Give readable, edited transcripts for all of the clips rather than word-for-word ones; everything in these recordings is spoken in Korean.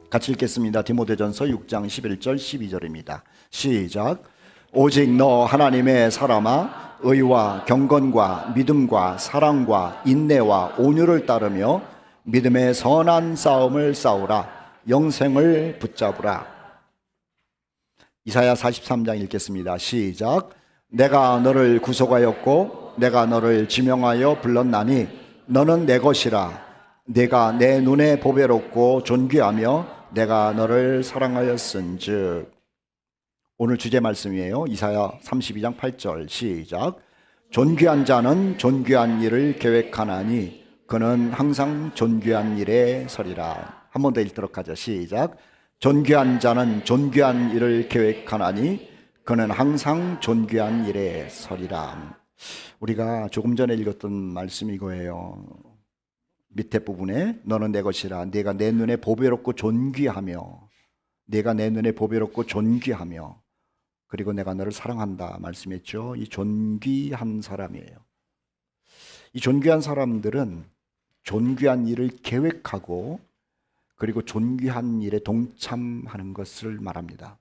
같이 읽겠습니다. 디모데전서 6장 11절 12절입니다. 시작. 오직 너 하나님의 사람아, 의와 경건과 믿음과 사랑과 인내와 온유를 따르며 믿음의 선한 싸움을 싸우라. 영생을 붙잡으라. 이사야 43장 읽겠습니다. 시작. 내가 너를 구속하였고 내가 너를 지명하여 불렀나니 너는 내 것이라. 내가 내 눈에 보배롭고 존귀하며 내가 너를 사랑하였은즉. 오늘 주제 말씀이에요. 이사야 32장 8절 시작. 존귀한 자는 존귀한 일을 계획하나니 그는 항상 존귀한 일에 서리라. 한 번 더 읽도록 하죠. 시작. 존귀한 자는 존귀한 일을 계획하나니 그는 항상 존귀한 일에 서리라. 우리가 조금 전에 읽었던 말씀이 이거예요. 밑에 부분에 너는 내 것이라. 내가 내 눈에 보배롭고 존귀하며, 내가 내 눈에 보배롭고 존귀하며, 그리고 내가 너를 사랑한다 말씀했죠. 이 존귀한 사람이에요. 이 존귀한 사람들은 존귀한 일을 계획하고 그리고 존귀한 일에 동참하는 것을 말합니다.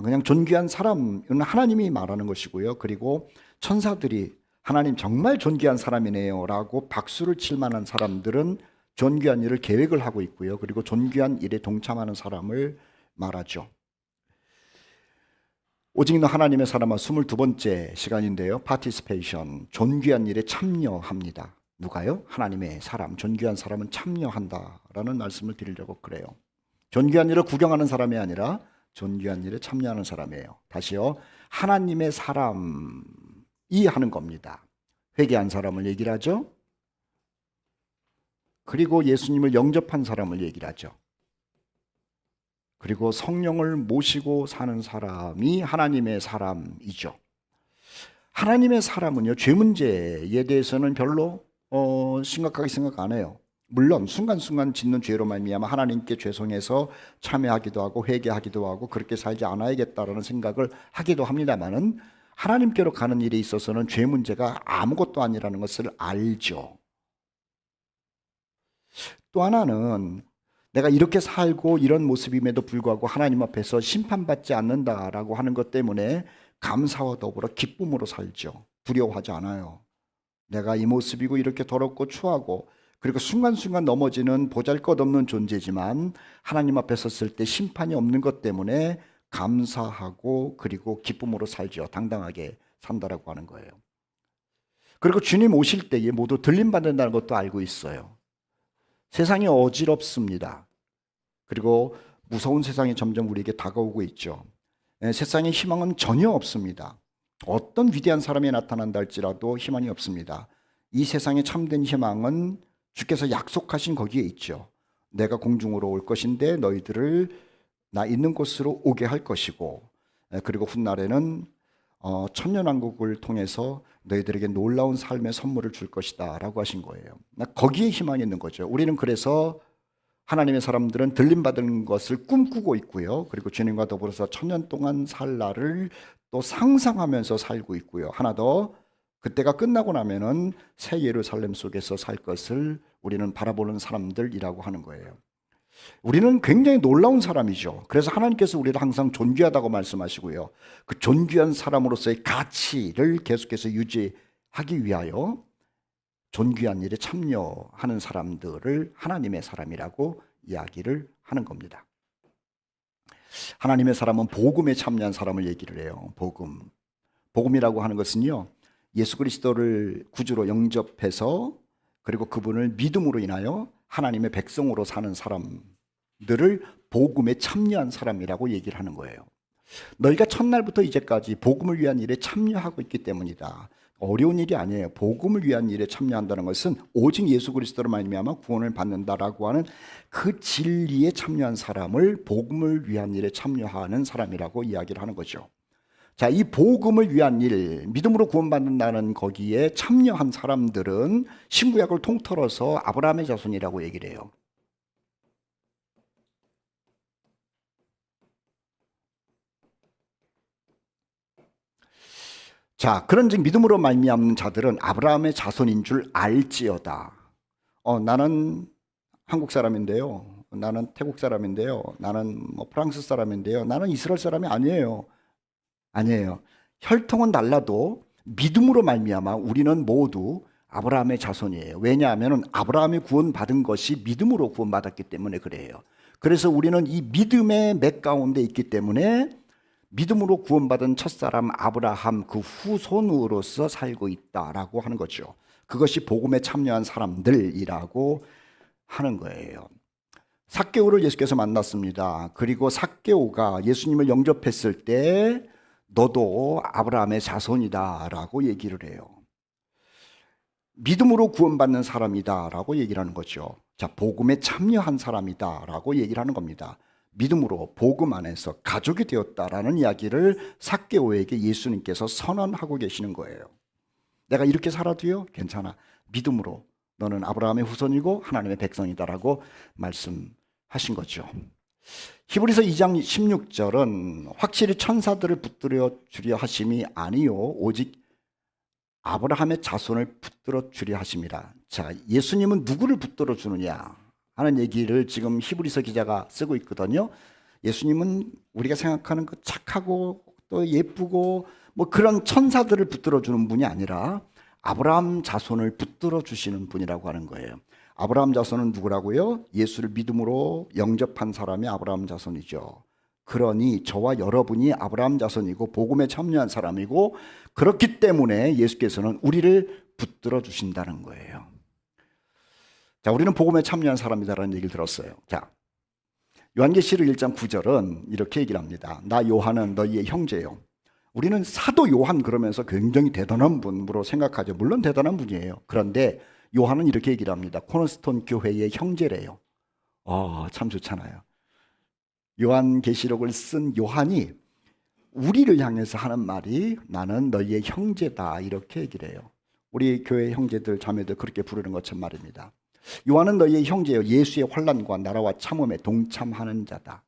그냥 존귀한 사람은 하나님이 말하는 것이고요. 그리고 천사들이 하나님 정말 존귀한 사람이네요 라고 박수를 칠 만한 사람들은 존귀한 일을 계획을 하고 있고요. 그리고 존귀한 일에 동참하는 사람을 말하죠. 오직 너 하나님의 사람아 22번째 시간인데요. 파티시페이션, 존귀한 일에 참여합니다. 누가요? 하나님의 사람, 존귀한 사람은 참여한다라는 말씀을 드리려고 그래요. 존귀한 일을 구경하는 사람이 아니라 존귀한 일에 참여하는 사람이에요. 다시요. 하나님의 사람이 하는 겁니다. 회개한 사람을 얘기를 하죠. 그리고 예수님을 영접한 사람을 얘기를 하죠. 그리고 성령을 모시고 사는 사람이 하나님의 사람이죠. 하나님의 사람은요, 죄 문제에 대해서는 별로 심각하게 생각 안 해요. 물론 순간순간 짓는 죄로 말미암아 하나님께 죄송해서 참회하기도 하고 회개하기도 하고 그렇게 살지 않아야겠다라는 생각을 하기도 합니다만은 하나님께로 가는 일에 있어서는 죄 문제가 아무것도 아니라는 것을 알죠. 또 하나는 내가 이렇게 살고 이런 모습임에도 불구하고 하나님 앞에서 심판받지 않는다라고 하는 것 때문에 감사와 더불어 기쁨으로 살죠. 두려워하지 않아요. 내가 이 모습이고 이렇게 더럽고 추하고 그리고 순간순간 넘어지는 보잘것없는 존재지만 하나님 앞에 섰을 때 심판이 없는 것 때문에 감사하고 그리고 기쁨으로 살죠. 당당하게 산다라고 하는 거예요. 그리고 주님 오실 때에 모두 들림받는다는 것도 알고 있어요. 세상이 어지럽습니다. 그리고 무서운 세상이 점점 우리에게 다가오고 있죠. 세상에 희망은 전혀 없습니다. 어떤 위대한 사람이 나타난다 할지라도 희망이 없습니다. 이 세상에 참된 희망은 주께서 약속하신 거기에 있죠. 내가 공중으로 올 것인데 너희들을 나 있는 곳으로 오게 할 것이고, 그리고 훗날에는 천년왕국을 통해서 너희들에게 놀라운 삶의 선물을 줄 것이다 라고 하신 거예요. 거기에 희망이 있는 거죠. 우리는 그래서 하나님의 사람들은 들림받은 것을 꿈꾸고 있고요. 그리고 주님과 더불어서 천년 동안 살 날을 또 상상하면서 살고 있고요. 하나 더, 그때가 끝나고 나면은 새 예루살렘 속에서 살 것을 우리는 바라보는 사람들이라고 하는 거예요. 우리는 굉장히 놀라운 사람이죠. 그래서 하나님께서 우리를 항상 존귀하다고 말씀하시고요. 그 존귀한 사람으로서의 가치를 계속해서 유지하기 위하여 존귀한 일에 참여하는 사람들을 하나님의 사람이라고 이야기를 하는 겁니다. 하나님의 사람은 복음에 참여한 사람을 얘기를 해요. 복음이라고 하는 것은요, 예수 그리스도를 구주로 영접해서 그리고 그분을 믿음으로 인하여 하나님의 백성으로 사는 사람들을 복음에 참여한 사람이라고 얘기를 하는 거예요. 너희가 첫날부터 이제까지 복음을 위한 일에 참여하고 있기 때문이다. 어려운 일이 아니에요. 복음을 위한 일에 참여한다는 것은 오직 예수 그리스도로 말미암아 구원을 받는다라고 하는 그 진리에 참여한 사람을 복음을 위한 일에 참여하는 사람이라고 이야기를 하는 거죠. 자, 이 복음을 위한 일, 믿음으로 구원받는다는 거기에 참여한 사람들은 신구약을 통틀어서 아브라함의 자손이라고 얘기를 해요. 자, 그런즉 믿음으로 말미암는 자들은 아브라함의 자손인 줄 알지어다. 나는 한국 사람인데요. 나는 태국 사람인데요. 나는 뭐 프랑스 사람인데요. 나는 이스라엘 사람이 아니에요. 아니에요. 혈통은 달라도 믿음으로 말미암아 우리는 모두 아브라함의 자손이에요. 왜냐하면 아브라함이 구원받은 것이 믿음으로 구원받았기 때문에 그래요. 그래서 우리는 이 믿음의 맥 가운데 있기 때문에 믿음으로 구원받은 첫사람 아브라함 그 후손으로서 살고 있다라고 하는 거죠. 그것이 복음에 참여한 사람들이라고 하는 거예요. 삭개오를 예수께서 만났습니다. 그리고 삭개오가 예수님을 영접했을 때 너도 아브라함의 자손이다라고 얘기를 해요. 믿음으로 구원받는 사람이다라고 얘기를 하는 거죠. 자, 복음에 참여한 사람이다라고 얘기를 하는 겁니다. 믿음으로 복음 안에서 가족이 되었다라는 이야기를 삭개오에게 예수님께서 선언하고 계시는 거예요. 내가 이렇게 살아도요? 괜찮아. 믿음으로 너는 아브라함의 후손이고 하나님의 백성이다라고 말씀하신 거죠. 히브리서 2장 16절은 확실히 천사들을 붙들어 주려 하심이 아니요 오직 아브라함의 자손을 붙들어 주려 하심이라. 자, 예수님은 누구를 붙들어 주느냐 하는 얘기를 지금 히브리서 기자가 쓰고 있거든요. 예수님은 우리가 생각하는 그 착하고 또 예쁘고 뭐 그런 천사들을 붙들어 주는 분이 아니라 아브라함 자손을 붙들어 주시는 분이라고 하는 거예요. 아브라함 자손은 누구라고요? 예수를 믿음으로 영접한 사람이 아브라함 자손이죠. 그러니 저와 여러분이 아브라함 자손이고 복음에 참여한 사람이고 그렇기 때문에 예수께서는 우리를 붙들어 주신다는 거예요. 자, 우리는 복음에 참여한 사람이다라는 얘기를 들었어요. 자, 요한계시록 1장 9절은 이렇게 얘기를 합니다. 나 요한은 너희의 형제요. 우리는 사도 요한 그러면서 굉장히 대단한 분으로 생각하죠. 물론 대단한 분이에요. 그런데 요한은 이렇게 얘기를 합니다. 코너스톤 교회의 형제래요. 참 좋잖아요. 요한계시록을 쓴 요한이 우리를 향해서 하는 말이 나는 너희의 형제다 이렇게 얘기를 해요. 우리 교회 형제들 자매들 그렇게 부르는 것처럼 말입니다. 요한은 너희의 형제요 예수의 환난과 나라와 참음에 동참하는 자다.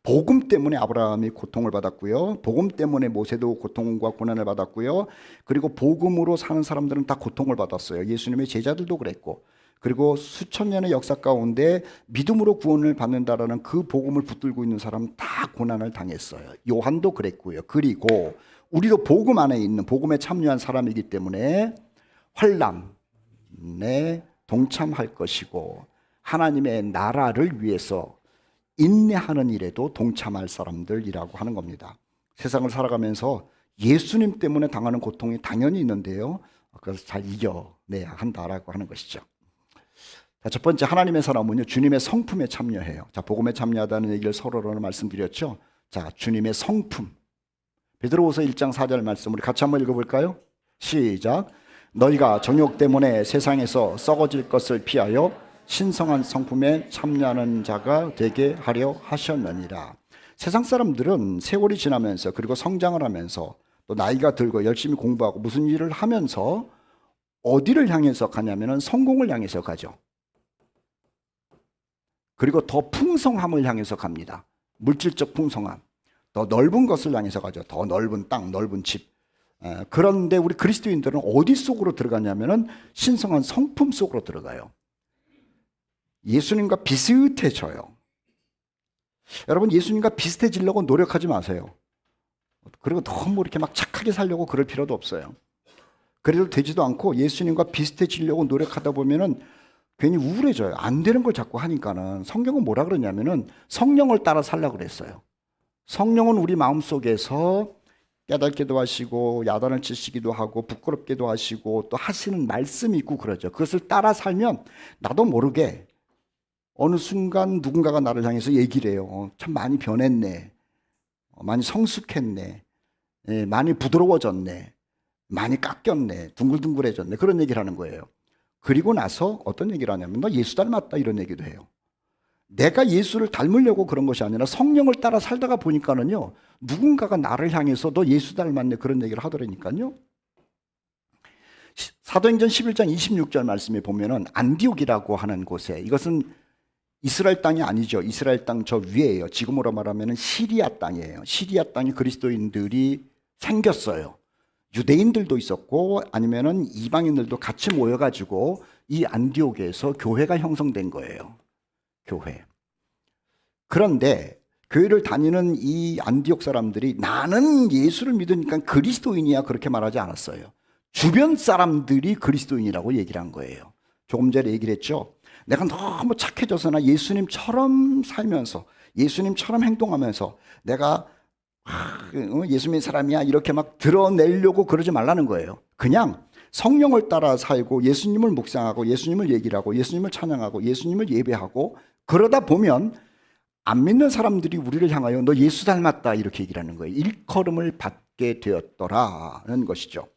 복음 때문에 아브라함이 고통을 받았고요. 복음 때문에 모세도 고통과 고난을 받았고요. 그리고 복음으로 사는 사람들은 다 고통을 받았어요. 예수님의 제자들도 그랬고, 그리고 수천 년의 역사 가운데 믿음으로 구원을 받는다라는 그 복음을 붙들고 있는 사람은 다 고난을 당했어요. 요한도 그랬고요. 그리고 우리도 복음 안에 있는 복음에 참여한 사람이기 때문에 환난에 동참할 것이고 하나님의 나라를 위해서 인내하는 일에도 동참할 사람들이라고 하는 겁니다. 세상을 살아가면서 예수님 때문에 당하는 고통이 당연히 있는데요. 그래서 잘 이겨내야 한다라고 하는 것이죠. 자, 첫 번째 하나님의 사람은요 주님의 성품에 참여해요. 자, 복음에 참여하다는 얘기를 서로로 말씀드렸죠. 자, 주님의 성품. 베드로후서 1장 4절 말씀 우리 같이 한번 읽어볼까요? 시작. 너희가 정욕 때문에 세상에서 썩어질 것을 피하여 신성한 성품에 참여하는 자가 되게 하려 하셨느니라. 세상 사람들은 세월이 지나면서 그리고 성장을 하면서 또 나이가 들고 열심히 공부하고 무슨 일을 하면서 어디를 향해서 가냐면 성공을 향해서 가죠. 그리고 더 풍성함을 향해서 갑니다. 물질적 풍성함. 더 넓은 것을 향해서 가죠. 더 넓은 땅, 넓은 집. 그런데 우리 그리스도인들은 어디 속으로 들어가냐면 신성한 성품 속으로 들어가요. 예수님과 비슷해져요. 여러분, 예수님과 비슷해지려고 노력하지 마세요. 그리고 너무 이렇게 막 착하게 살려고 그럴 필요도 없어요. 그래도 되지도 않고 예수님과 비슷해지려고 노력하다 보면은 괜히 우울해져요. 안 되는 걸 자꾸 하니까는. 성경은 뭐라 그러냐면은 성령을 따라 살라고 그랬어요. 성령은 우리 마음속에서 깨닫기도 하시고 야단을 치시기도 하고 부끄럽기도 하시고 또 하시는 말씀이 있고 그러죠. 그것을 따라 살면 나도 모르게 어느 순간 누군가가 나를 향해서 얘기를 해요. 참 많이 변했네. 많이 성숙했네. 많이 부드러워졌네. 많이 깎였네. 둥글둥글해졌네. 그런 얘기를 하는 거예요. 그리고 나서 어떤 얘기를 하냐면 너 예수 닮았다 이런 얘기도 해요. 내가 예수를 닮으려고 그런 것이 아니라 성령을 따라 살다가 보니까는요. 누군가가 나를 향해서 너 예수 닮았네 그런 얘기를 하더라니까요. 사도행전 11장 26절 말씀에 보면은 안디옥이라고 하는 곳에 이것은 이스라엘 땅이 아니죠. 이스라엘 땅 저 위에요. 지금으로 말하면 시리아 땅이에요. 시리아 땅에 그리스도인들이 생겼어요. 유대인들도 있었고 아니면은 이방인들도 같이 모여가지고 이 안디옥에서 교회가 형성된 거예요. 교회. 그런데 교회를 다니는 이 안디옥 사람들이 나는 예수를 믿으니까 그리스도인이야 그렇게 말하지 않았어요. 주변 사람들이 그리스도인이라고 얘기를 한 거예요. 조금 전에 얘기를 했죠. 내가 너무 착해져서나 예수님처럼 살면서 예수님처럼 행동하면서 내가 예수 믿는 사람이야 이렇게 막 드러내려고 그러지 말라는 거예요. 그냥 성령을 따라 살고 예수님을 묵상하고 예수님을 얘기를 하고 예수님을 찬양하고 예수님을 예배하고 그러다 보면 안 믿는 사람들이 우리를 향하여 너 예수 닮았다 이렇게 얘기를 하는 거예요. 일컬음을 받게 되었더라는 것이죠.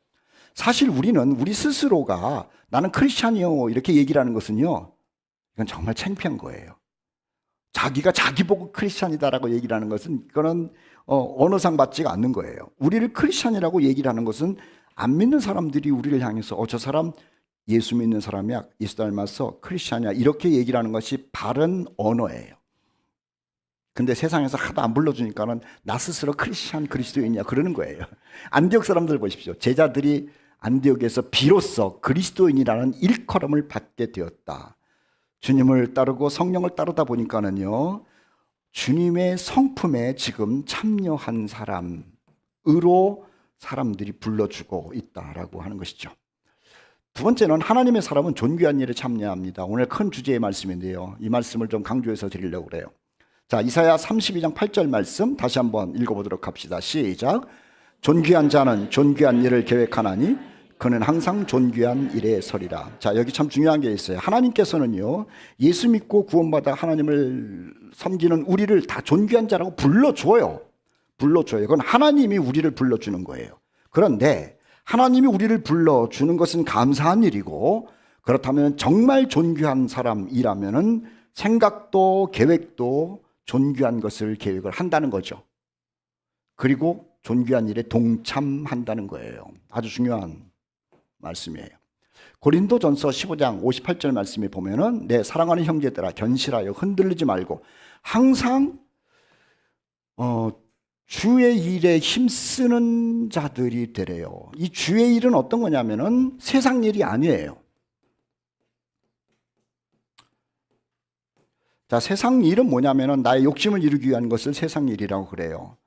사실 우리는 우리 스스로가 나는 크리스찬이요 이렇게 얘기를 하는 것은요, 이건 정말 창피한 거예요. 자기가 자기 보고 크리스찬이다라고 얘기를 하는 것은 그거는 언어상 맞지가 않는 거예요. 우리를 크리스찬이라고 얘기를 하는 것은 안 믿는 사람들이 우리를 향해서 저 사람 예수 믿는 사람이야, 예수 닮았어, 크리스찬이야 이렇게 얘기를 하는 것이 바른 언어예요. 근데 세상에서 하도 안 불러주니까는 나 스스로 크리스찬 그리스도인이야 그러는 거예요. 안디옥 사람들 보십시오. 제자들이 안디옥에서 비로소 그리스도인이라는 일컬음을 받게 되었다. 주님을 따르고 성령을 따르다 보니까는요, 주님의 성품에 지금 참여한 사람으로 사람들이 불러주고 있다라고 하는 것이죠. 두 번째는 하나님의 사람은 존귀한 일에 참여합니다. 오늘 큰 주제의 말씀인데요, 이 말씀을 좀 강조해서 드리려고 그래요. 자, 이사야 32장 8절 말씀 다시 한번 읽어보도록 합시다. 시작. 존귀한 자는 존귀한 일을 계획하나니 그는 항상 존귀한 일에 서리라. 자, 여기 참 중요한 게 있어요. 하나님께서는요, 예수 믿고 구원받아 하나님을 섬기는 우리를 다 존귀한 자라고 불러줘요. 그건 하나님이 우리를 불러주는 거예요. 그런데 하나님이 우리를 불러주는 것은 감사한 일이고, 그렇다면 정말 존귀한 사람이라면은 생각도 계획도 존귀한 것을 계획을 한다는 거죠. 그리고 존귀한 일에 동참한다는 거예요. 아주 중요한 말씀이에요. 고린도전서 15장 58절 말씀에 보면은 내 사랑하는 형제들아 견실하여 흔들리지 말고 항상 주의 일에 힘쓰는 자들이 되래요. 이 주의 일은 어떤 거냐면은 세상 일이 아니에요. 자, 세상 일은 뭐냐면은 나의 욕심을 이루기 위한 것을 세상 일이라고 그래요.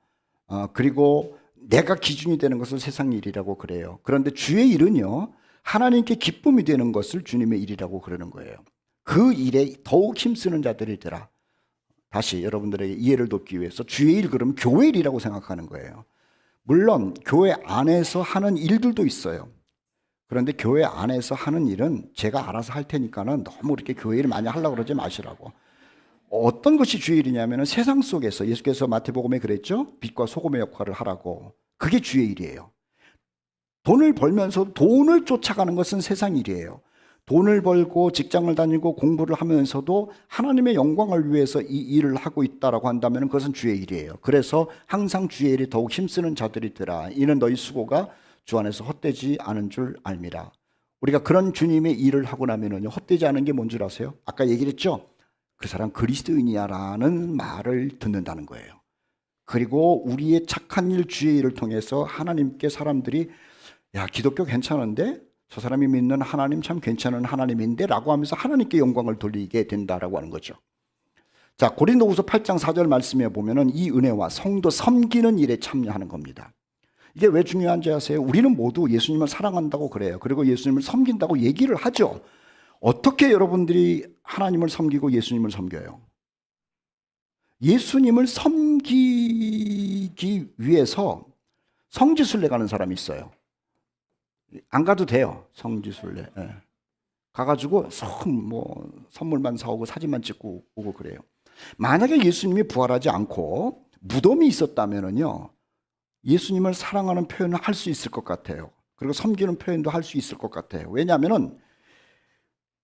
그리고 내가 기준이 되는 것을 세상 일이라고 그래요. 그런데 주의 일은요, 하나님께 기쁨이 되는 것을 주님의 일이라고 그러는 거예요. 그 일에 더욱 힘쓰는 자들이더라. 다시 여러분들에게 이해를 돕기 위해서 주의 일 그러면 교회 일이라고 생각하는 거예요. 물론 교회 안에서 하는 일들도 있어요. 그런데 교회 안에서 하는 일은 제가 알아서 할 테니까는 너무 이렇게 교회 일을 많이 하려고 그러지 마시라고. 어떤 것이 주의 일이냐면 세상 속에서 예수께서 마태복음에 그랬죠. 빛과 소금의 역할을 하라고. 그게 주의 일이에요. 돈을 벌면서 돈을 쫓아가는 것은 세상 일이에요. 돈을 벌고 직장을 다니고 공부를 하면서도 하나님의 영광을 위해서 이 일을 하고 있다라고 한다면 그것은 주의 일이에요. 그래서 항상 주의 일에 더욱 힘쓰는 자들이더라. 이는 너희 수고가 주 안에서 헛되지 않은 줄 알미라. 우리가 그런 주님의 일을 하고 나면은 헛되지 않은 게 뭔 줄 아세요? 아까 얘기를 했죠. 그 사람 그리스도인이야라는 말을 듣는다는 거예요. 그리고 우리의 착한 일, 주의 일을 통해서 하나님께 사람들이 야, 기독교 괜찮은데? 저 사람이 믿는 하나님 참 괜찮은 하나님인데? 라고 하면서 하나님께 영광을 돌리게 된다라고 하는 거죠. 자, 고린도후서 8장 4절 말씀에 보면은 이 은혜와 성도 섬기는 일에 참여하는 겁니다. 이게 왜 중요한지 아세요? 우리는 모두 예수님을 사랑한다고 그래요. 그리고 예수님을 섬긴다고 얘기를 하죠. 어떻게 여러분들이 하나님을 섬기고 예수님을 섬겨요? 예수님을 섬기기 위해서 성지순례 가는 사람이 있어요. 안 가도 돼요. 성지순례. 네. 가가지고 선물만 사오고 사진만 찍고 오고 그래요. 만약에 예수님이 부활하지 않고 무덤이 있었다면요, 예수님을 사랑하는 표현을 할 수 있을 것 같아요. 그리고 섬기는 표현도 할 수 있을 것 같아요. 왜냐하면은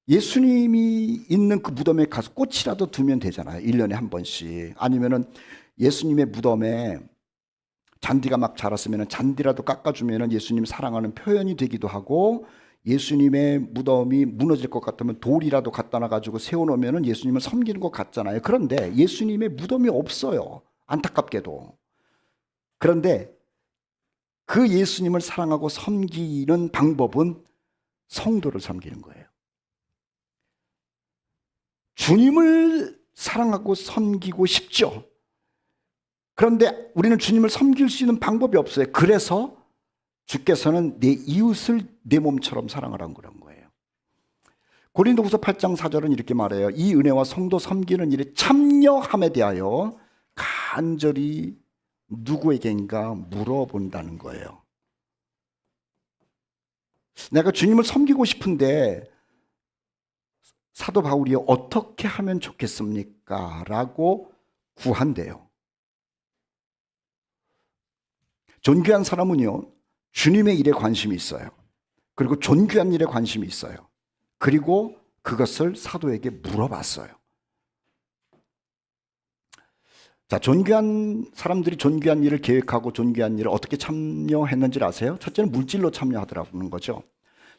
예수님이 있는 그 무덤에 가서 꽃이라도 두면 되잖아요. 1년에 한 번씩. 아니면은 예수님의 무덤에 잔디가 막 자랐으면 잔디라도 깎아주면 예수님 사랑하는 표현이 되기도 하고, 예수님의 무덤이 무너질 것 같으면 돌이라도 갖다 놔가지고 세워놓으면 예수님을 섬기는 것 같잖아요. 그런데 예수님의 무덤이 없어요. 안타깝게도. 그런데 그 예수님을 사랑하고 섬기는 방법은 성도를 섬기는 거예요. 주님을 사랑하고 섬기고 싶죠. 그런데 우리는 주님을 섬길 수 있는 방법이 없어요. 그래서 주께서는 내 이웃을 내 몸처럼 사랑하라는 그런 거예요. 고린도후서 8장 4절은 이렇게 말해요. 이 은혜와 성도 섬기는 일에 참여함에 대하여 간절히 누구에게인가 물어본다는 거예요. 내가 주님을 섬기고 싶은데 사도 바울이 어떻게 하면 좋겠습니까? 라고 구한대요. 존귀한 사람은요, 주님의 일에 관심이 있어요. 그리고 존귀한 일에 관심이 있어요. 그리고 그것을 사도에게 물어봤어요. 자, 존귀한 사람들이 존귀한 일을 계획하고 존귀한 일을 어떻게 참여했는지를 아세요? 첫째는 물질로 참여하더라는 거죠.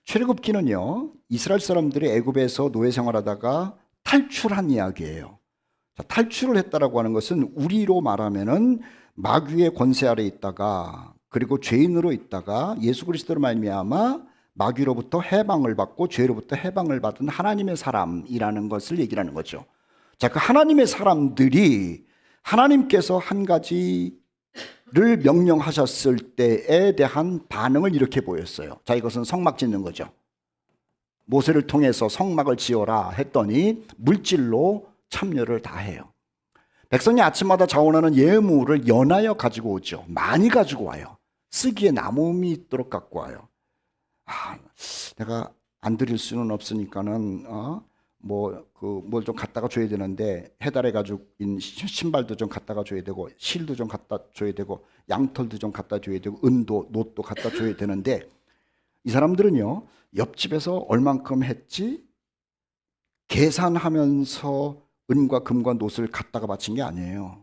출애굽기는요, 이스라엘 사람들이 애굽에서 노예 생활하다가 탈출한 이야기예요. 자, 탈출을 했다라고 하는 것은 우리로 말하면은 마귀의 권세 아래 있다가 그리고 죄인으로 있다가 예수 그리스도로 말미암아 마귀로부터 해방을 받고 죄로부터 해방을 받은 하나님의 사람이라는 것을 얘기하는 거죠. 자, 그 하나님의 사람들이 하나님께서 한 가지를 명령하셨을 때에 대한 반응을 이렇게 보였어요. 자, 이것은 성막 짓는 거죠. 모세를 통해서 성막을 지어라 했더니 물질로 참여를 다 해요. 백성이 아침마다 자원하는 예물을 연하여 가지고 오죠. 많이 가지고 와요. 쓰기에 남음이 있도록 갖고 와요. 내가 안 드릴 수는 없으니까는 뭘 좀 갖다가 줘야 되는데 해달해 가지고 신발도 좀 갖다가 줘야 되고 실도 좀 갖다 줘야 되고 양털도 좀 갖다 줘야 되고 은도 놋도 갖다 줘야 되는데 이 사람들은요, 옆집에서 얼만큼 했지 계산하면서 은과 금과 놋을 갖다가 바친 게 아니에요.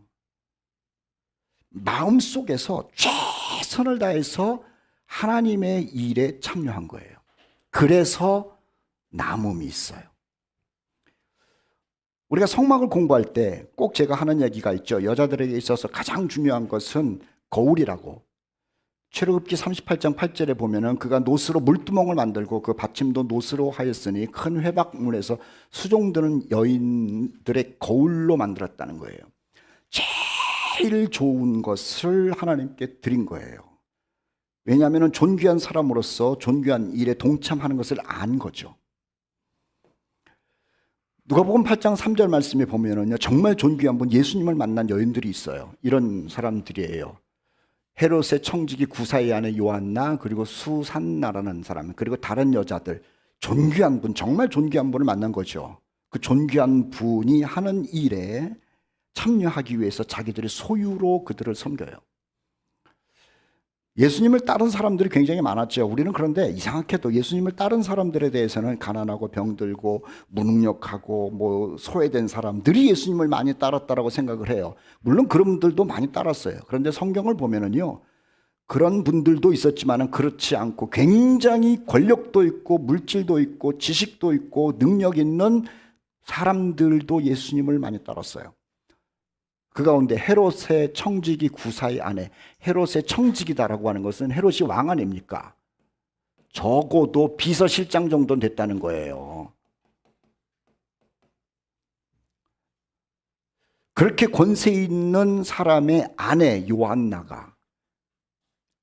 마음속에서 최선을 다해서 하나님의 일에 참여한 거예요. 그래서 남음이 있어요. 우리가 성막을 공부할 때 꼭 제가 하는 얘기가 있죠. 여자들에게 있어서 가장 중요한 것은 거울이라고. 출애굽기 38장 8절에 보면은 그가 놋으로 물두멍을 만들고 그 받침도 놋으로 하였으니 큰 회박문에서 수종드는 여인들의 거울로 만들었다는 거예요. 제일 좋은 것을 하나님께 드린 거예요. 왜냐하면 존귀한 사람으로서 존귀한 일에 동참하는 것을 안 거죠. 누가복음 8장 3절 말씀에 보면은요, 정말 존귀한 분, 예수님을 만난 여인들이 있어요. 이런 사람들이에요. 헤롯의 청지기 구사의 아내 요한나, 그리고 수산나라는 사람, 그리고 다른 여자들, 존귀한 분, 정말 존귀한 분을 만난 거죠. 그 존귀한 분이 하는 일에 참여하기 위해서 자기들의 소유로 그들을 섬겨요. 예수님을 따른 사람들이 굉장히 많았죠. 우리는 그런데 이상하게도 예수님을 따른 사람들에 대해서는 가난하고 병들고 무능력하고 소외된 사람들이 예수님을 많이 따랐다라고 생각을 해요. 물론 그런 분들도 많이 따랐어요. 그런데 성경을 보면은요, 그런 분들도 있었지만은 그렇지 않고 굉장히 권력도 있고 물질도 있고 지식도 있고 능력 있는 사람들도 예수님을 많이 따랐어요. 그 가운데 헤롯의 청지기 구사의 아내, 헤롯의 청지기다라고 하는 것은 헤롯이 왕 아닙니까? 적어도 비서실장 정도는 됐다는 거예요. 그렇게 권세 있는 사람의 아내 요한나가,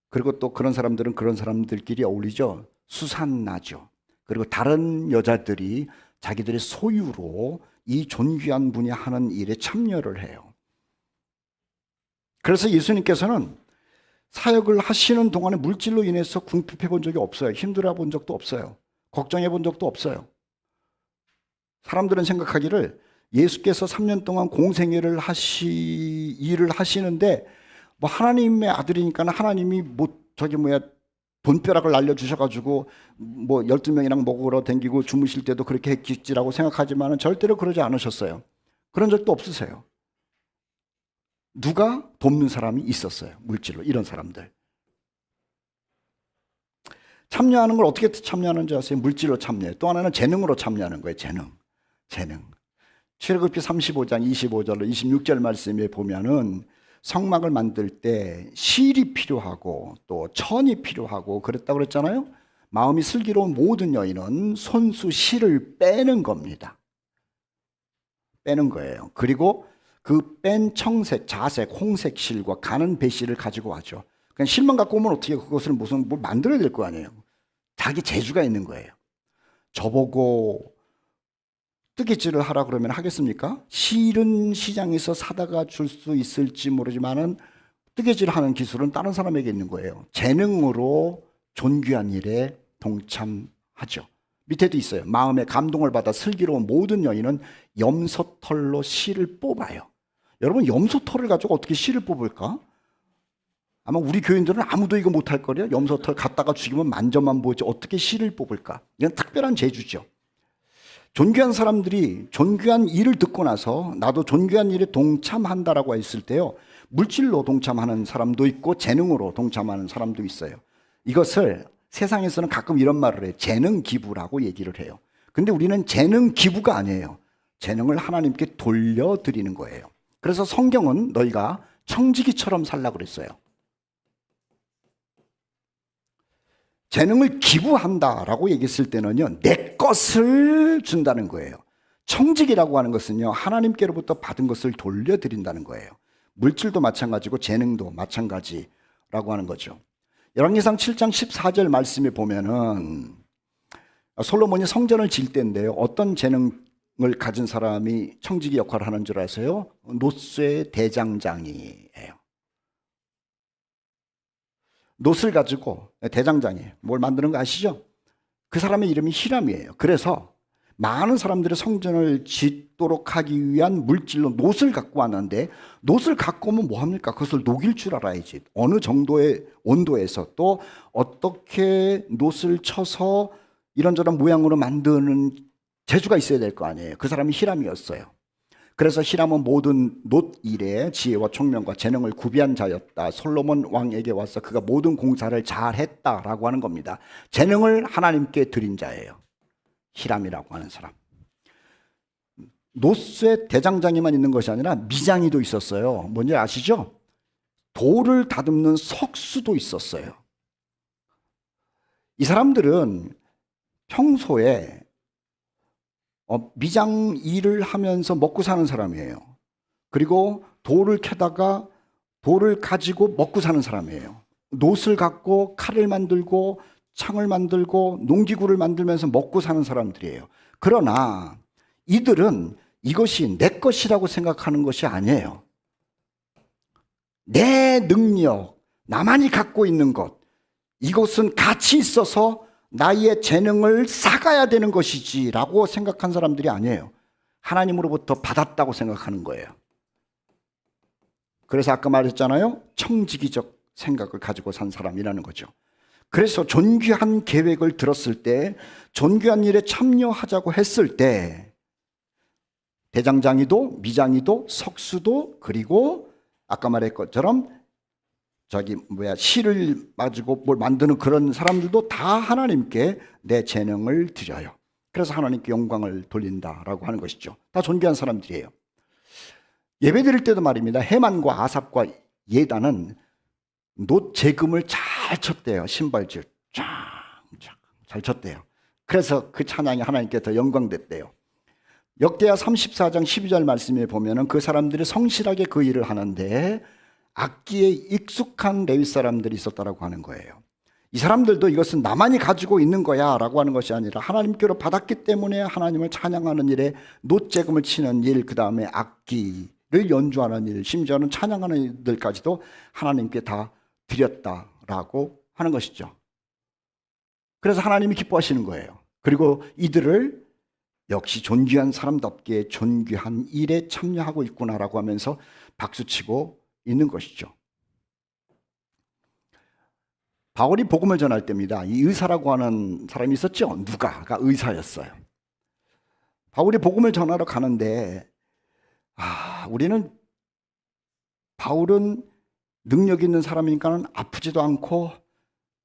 그리고 또 그런 사람들은 그런 사람들끼리 어울리죠. 수산나죠. 그리고 다른 여자들이 자기들의 소유로 이 존귀한 분이 하는 일에 참여를 해요. 그래서 예수님께서는 사역을 하시는 동안에 물질로 인해서 궁핍해 본 적이 없어요. 힘들어 본 적도 없어요. 걱정해 본 적도 없어요. 사람들은 생각하기를 예수께서 3년 동안 공생애를 일을 하시는데 하나님의 아들이니까 하나님이 돈벼락을 날려주셔가지고 12명이랑 먹으러 댕기고 주무실 때도 그렇게 했겠지라고 생각하지만 절대로 그러지 않으셨어요. 그런 적도 없으세요. 누가 돕는 사람이 있었어요. 물질로. 이런 사람들. 참여하는 걸 어떻게 참여하는지 아세요? 물질로 참여해요. 또 하나는 재능으로 참여하는 거예요. 재능. 출애굽기 35장 25절로 26절 말씀에 보면은 성막을 만들 때 실이 필요하고 또 천이 필요하고 그랬다고 그랬잖아요. 마음이 슬기로운 모든 여인은 손수 실을 빼는 겁니다. 빼는 거예요. 그리고 그 뺀 청색, 자색, 홍색 실과 가는 배실을 가지고 와죠. 그냥 실만 갖고 오면 어떻게 그것을 무슨 뭘 만들어야 될 거 아니에요. 자기 재주가 있는 거예요. 저보고 뜨개질을 하라 그러면 하겠습니까? 실은 시장에서 사다가 줄 수 있을지 모르지만은 뜨개질 하는 기술은 다른 사람에게 있는 거예요. 재능으로 존귀한 일에 동참하죠. 밑에도 있어요. 마음에 감동을 받아 슬기로운 모든 여인은 염소털로 실을 뽑아요. 여러분, 염소털을 가지고 어떻게 실을 뽑을까? 아마 우리 교인들은 아무도 이거 못할 거래요. 염소털 갖다가 죽이면 만져만 보지 어떻게 실을 뽑을까? 이건 특별한 재주죠. 존귀한 사람들이 존귀한 일을 듣고 나서 나도 존귀한 일에 동참한다라고 했을 때요, 물질로 동참하는 사람도 있고 재능으로 동참하는 사람도 있어요. 이것을 세상에서는 가끔 이런 말을 해요. 재능 기부라고 얘기를 해요. 근데 우리는 재능 기부가 아니에요. 재능을 하나님께 돌려드리는 거예요. 그래서 성경은 너희가 청지기처럼 살라 그랬어요. 재능을 기부한다라고 얘기했을 때는요, 내 것을 준다는 거예요. 청지기라고 하는 것은요, 하나님께로부터 받은 것을 돌려드린다는 거예요. 물질도 마찬가지고 재능도 마찬가지라고 하는 거죠. 열왕기상 7장 14절 말씀에 보면은 솔로몬이 성전을 질 때인데요, 어떤 재능을 가진 사람이 청지기 역할을 하는 줄 아세요? 노쇠 대장장이에요. 놋을 가지고, 대장장이 뭘 만드는 거 아시죠? 그 사람의 이름이 히람이에요. 그래서 많은 사람들이 성전을 짓도록 하기 위한 물질로 놋을 갖고 왔는데, 놋을 갖고 오면 뭐합니까? 그것을 녹일 줄 알아야지. 어느 정도의 온도에서 또 어떻게 놋을 쳐서 이런저런 모양으로 만드는 재주가 있어야 될 거 아니에요. 그 사람이 히람이었어요. 그래서 히람은 모든 놋 일에 지혜와 총명과 재능을 구비한 자였다. 솔로몬 왕에게 와서 그가 모든 공사를 잘했다라고 하는 겁니다. 재능을 하나님께 드린 자예요. 히람이라고 하는 사람. 놋의 대장장이만 있는 것이 아니라 미장이도 있었어요. 뭔지 아시죠? 돌을 다듬는 석수도 있었어요. 이 사람들은 평소에 미장 일을 하면서 먹고 사는 사람이에요. 그리고 돌을 캐다가 돌을 가지고 먹고 사는 사람이에요. 놋을 갖고 칼을 만들고 창을 만들고 농기구를 만들면서 먹고 사는 사람들이에요. 그러나 이들은 이것이 내 것이라고 생각하는 것이 아니에요. 내 능력, 나만이 갖고 있는 것, 이것은 가치 있어서 나의 재능을 쌓아야 되는 것이지 라고 생각한 사람들이 아니에요. 하나님으로부터 받았다고 생각하는 거예요. 그래서 아까 말했잖아요. 청지기적 생각을 가지고 산 사람이라는 거죠. 그래서 존귀한 계획을 들었을 때, 존귀한 일에 참여하자고 했을 때 대장장이도 미장이도 석수도, 그리고 아까 말했 것처럼 실을 가지고 뭘 만드는 그런 사람들도 다 하나님께 내 재능을 드려요. 그래서 하나님께 영광을 돌린다라고 하는 것이죠. 다 존귀한 사람들이에요. 예배 드릴 때도 말입니다. 헤만과 아삽과 예단은 놋 재금을 잘 쳤대요. 신발질 잘 쳤대요. 그래서 그 찬양이 하나님께 더 영광됐대요. 역대하 34장 12절 말씀에 보면은 그 사람들이 성실하게 그 일을 하는데 악기에 익숙한 레위 사람들이 있었다라고 하는 거예요. 이 사람들도 이것은 나만이 가지고 있는 거야 라고 하는 것이 아니라 하나님께로 받았기 때문에 하나님을 찬양하는 일에 놋재금을 치는 일, 그 다음에 악기를 연주하는 일, 심지어는 찬양하는 일들까지도 하나님께 다 드렸다라고 하는 것이죠. 그래서 하나님이 기뻐하시는 거예요. 그리고 이들을 역시 존귀한 사람답게 존귀한 일에 참여하고 있구나라고 하면서 박수치고 있는 것이죠. 바울이 복음을 전할 때입니다. 이 의사라고 하는 사람이 있었죠. 누가가 의사였어요. 바울이 복음을 전하러 가는데 우리는 바울은 능력 있는 사람이니까 아프지도 않고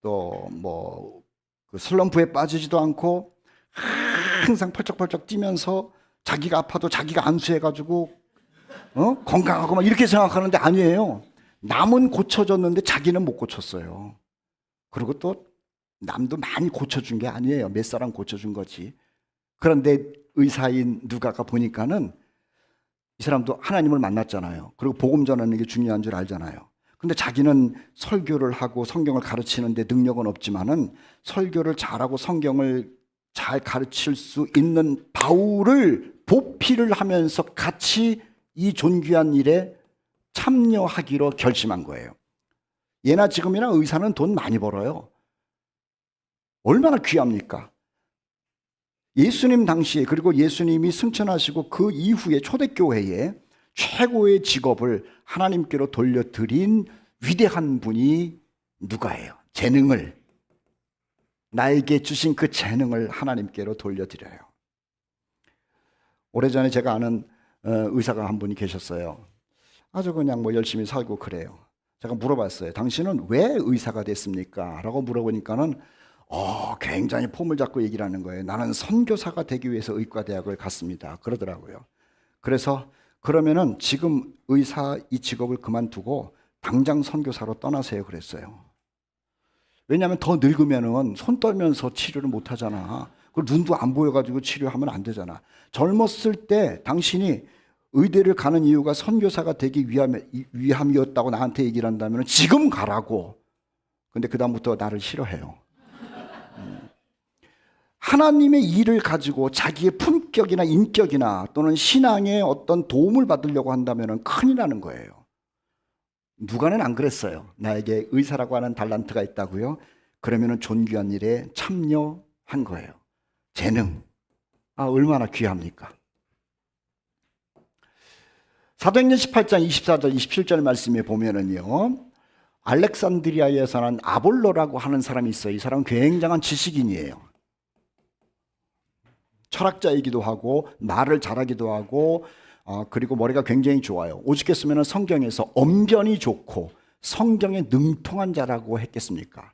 또 그 슬럼프에 빠지지도 않고 항상 펄쩍펄쩍 뛰면서 자기가 아파도 자기가 안수해가지고 건강하고 막 이렇게 생각하는데 아니에요. 남은 고쳐졌는데 자기는 못 고쳤어요. 그리고 또 남도 많이 고쳐준 게 아니에요. 몇 사람 고쳐준 거지. 그런데 의사인 누가가 보니까는 이 사람도 하나님을 만났잖아요. 그리고 복음 전하는 게 중요한 줄 알잖아요. 근데 자기는 설교를 하고 성경을 가르치는데 능력은 없지만은 설교를 잘하고 성경을 잘 가르칠 수 있는 바울을 보필을 하면서 같이 이 존귀한 일에 참여하기로 결심한 거예요. 예나 지금이나 의사는 돈 많이 벌어요. 얼마나 귀합니까? 예수님 당시에, 그리고 예수님이 승천하시고 그 이후에 초대교회에 최고의 직업을 하나님께로 돌려드린 위대한 분이 누가예요? 재능을, 나에게 주신 그 재능을 하나님께로 돌려드려요. 오래전에 제가 아는 의사가 한 분이 계셨어요. 아주 그냥 뭐 열심히 살고 그래요. 제가 물어봤어요. 당신은 왜 의사가 됐습니까? 라고 물어보니까는 굉장히 폼을 잡고 얘기를 하는 거예요. 나는 선교사가 되기 위해서 의과대학을 갔습니다. 그러더라고요. 그래서 그러면은 지금 의사 이 직업을 그만두고 당장 선교사로 떠나세요. 그랬어요. 왜냐하면 더 늙으면은 손 떨면서 치료를 못 하잖아. 그리고 눈도 안 보여가지고 치료하면 안 되잖아. 젊었을 때 당신이 의대를 가는 이유가 선교사가 되기 위함이었다고 나한테 얘기를 한다면 지금 가라고. 근데 그다음부터 나를 싫어해요. 하나님의 일을 가지고 자기의 품격이나 인격이나 또는 신앙에 어떤 도움을 받으려고 한다면 큰일 나는 거예요. 누가는 안 그랬어요. 나에게 의사라고 하는 달란트가 있다고요? 그러면 존귀한 일에 참여한 거예요. 재능. 얼마나 귀합니까? 사도행전 18장 24절 27절 말씀에 보면은요, 알렉산드리아에 사는 아볼로라고 하는 사람이 있어요. 이 사람은 굉장한 지식인이에요. 철학자이기도 하고 말을 잘하기도 하고 그리고 머리가 굉장히 좋아요. 오죽했으면 성경에서 언변이 좋고 성경에 능통한 자라고 했겠습니까?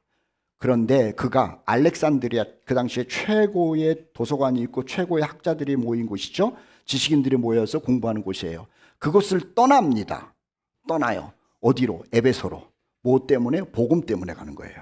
그런데 그가 알렉산드리아, 그 당시에 최고의 도서관이 있고 최고의 학자들이 모인 곳이죠. 지식인들이 모여서 공부하는 곳이에요. 그곳을 떠납니다. 떠나요. 어디로? 에베소로. 뭐 때문에? 복음 때문에 가는 거예요.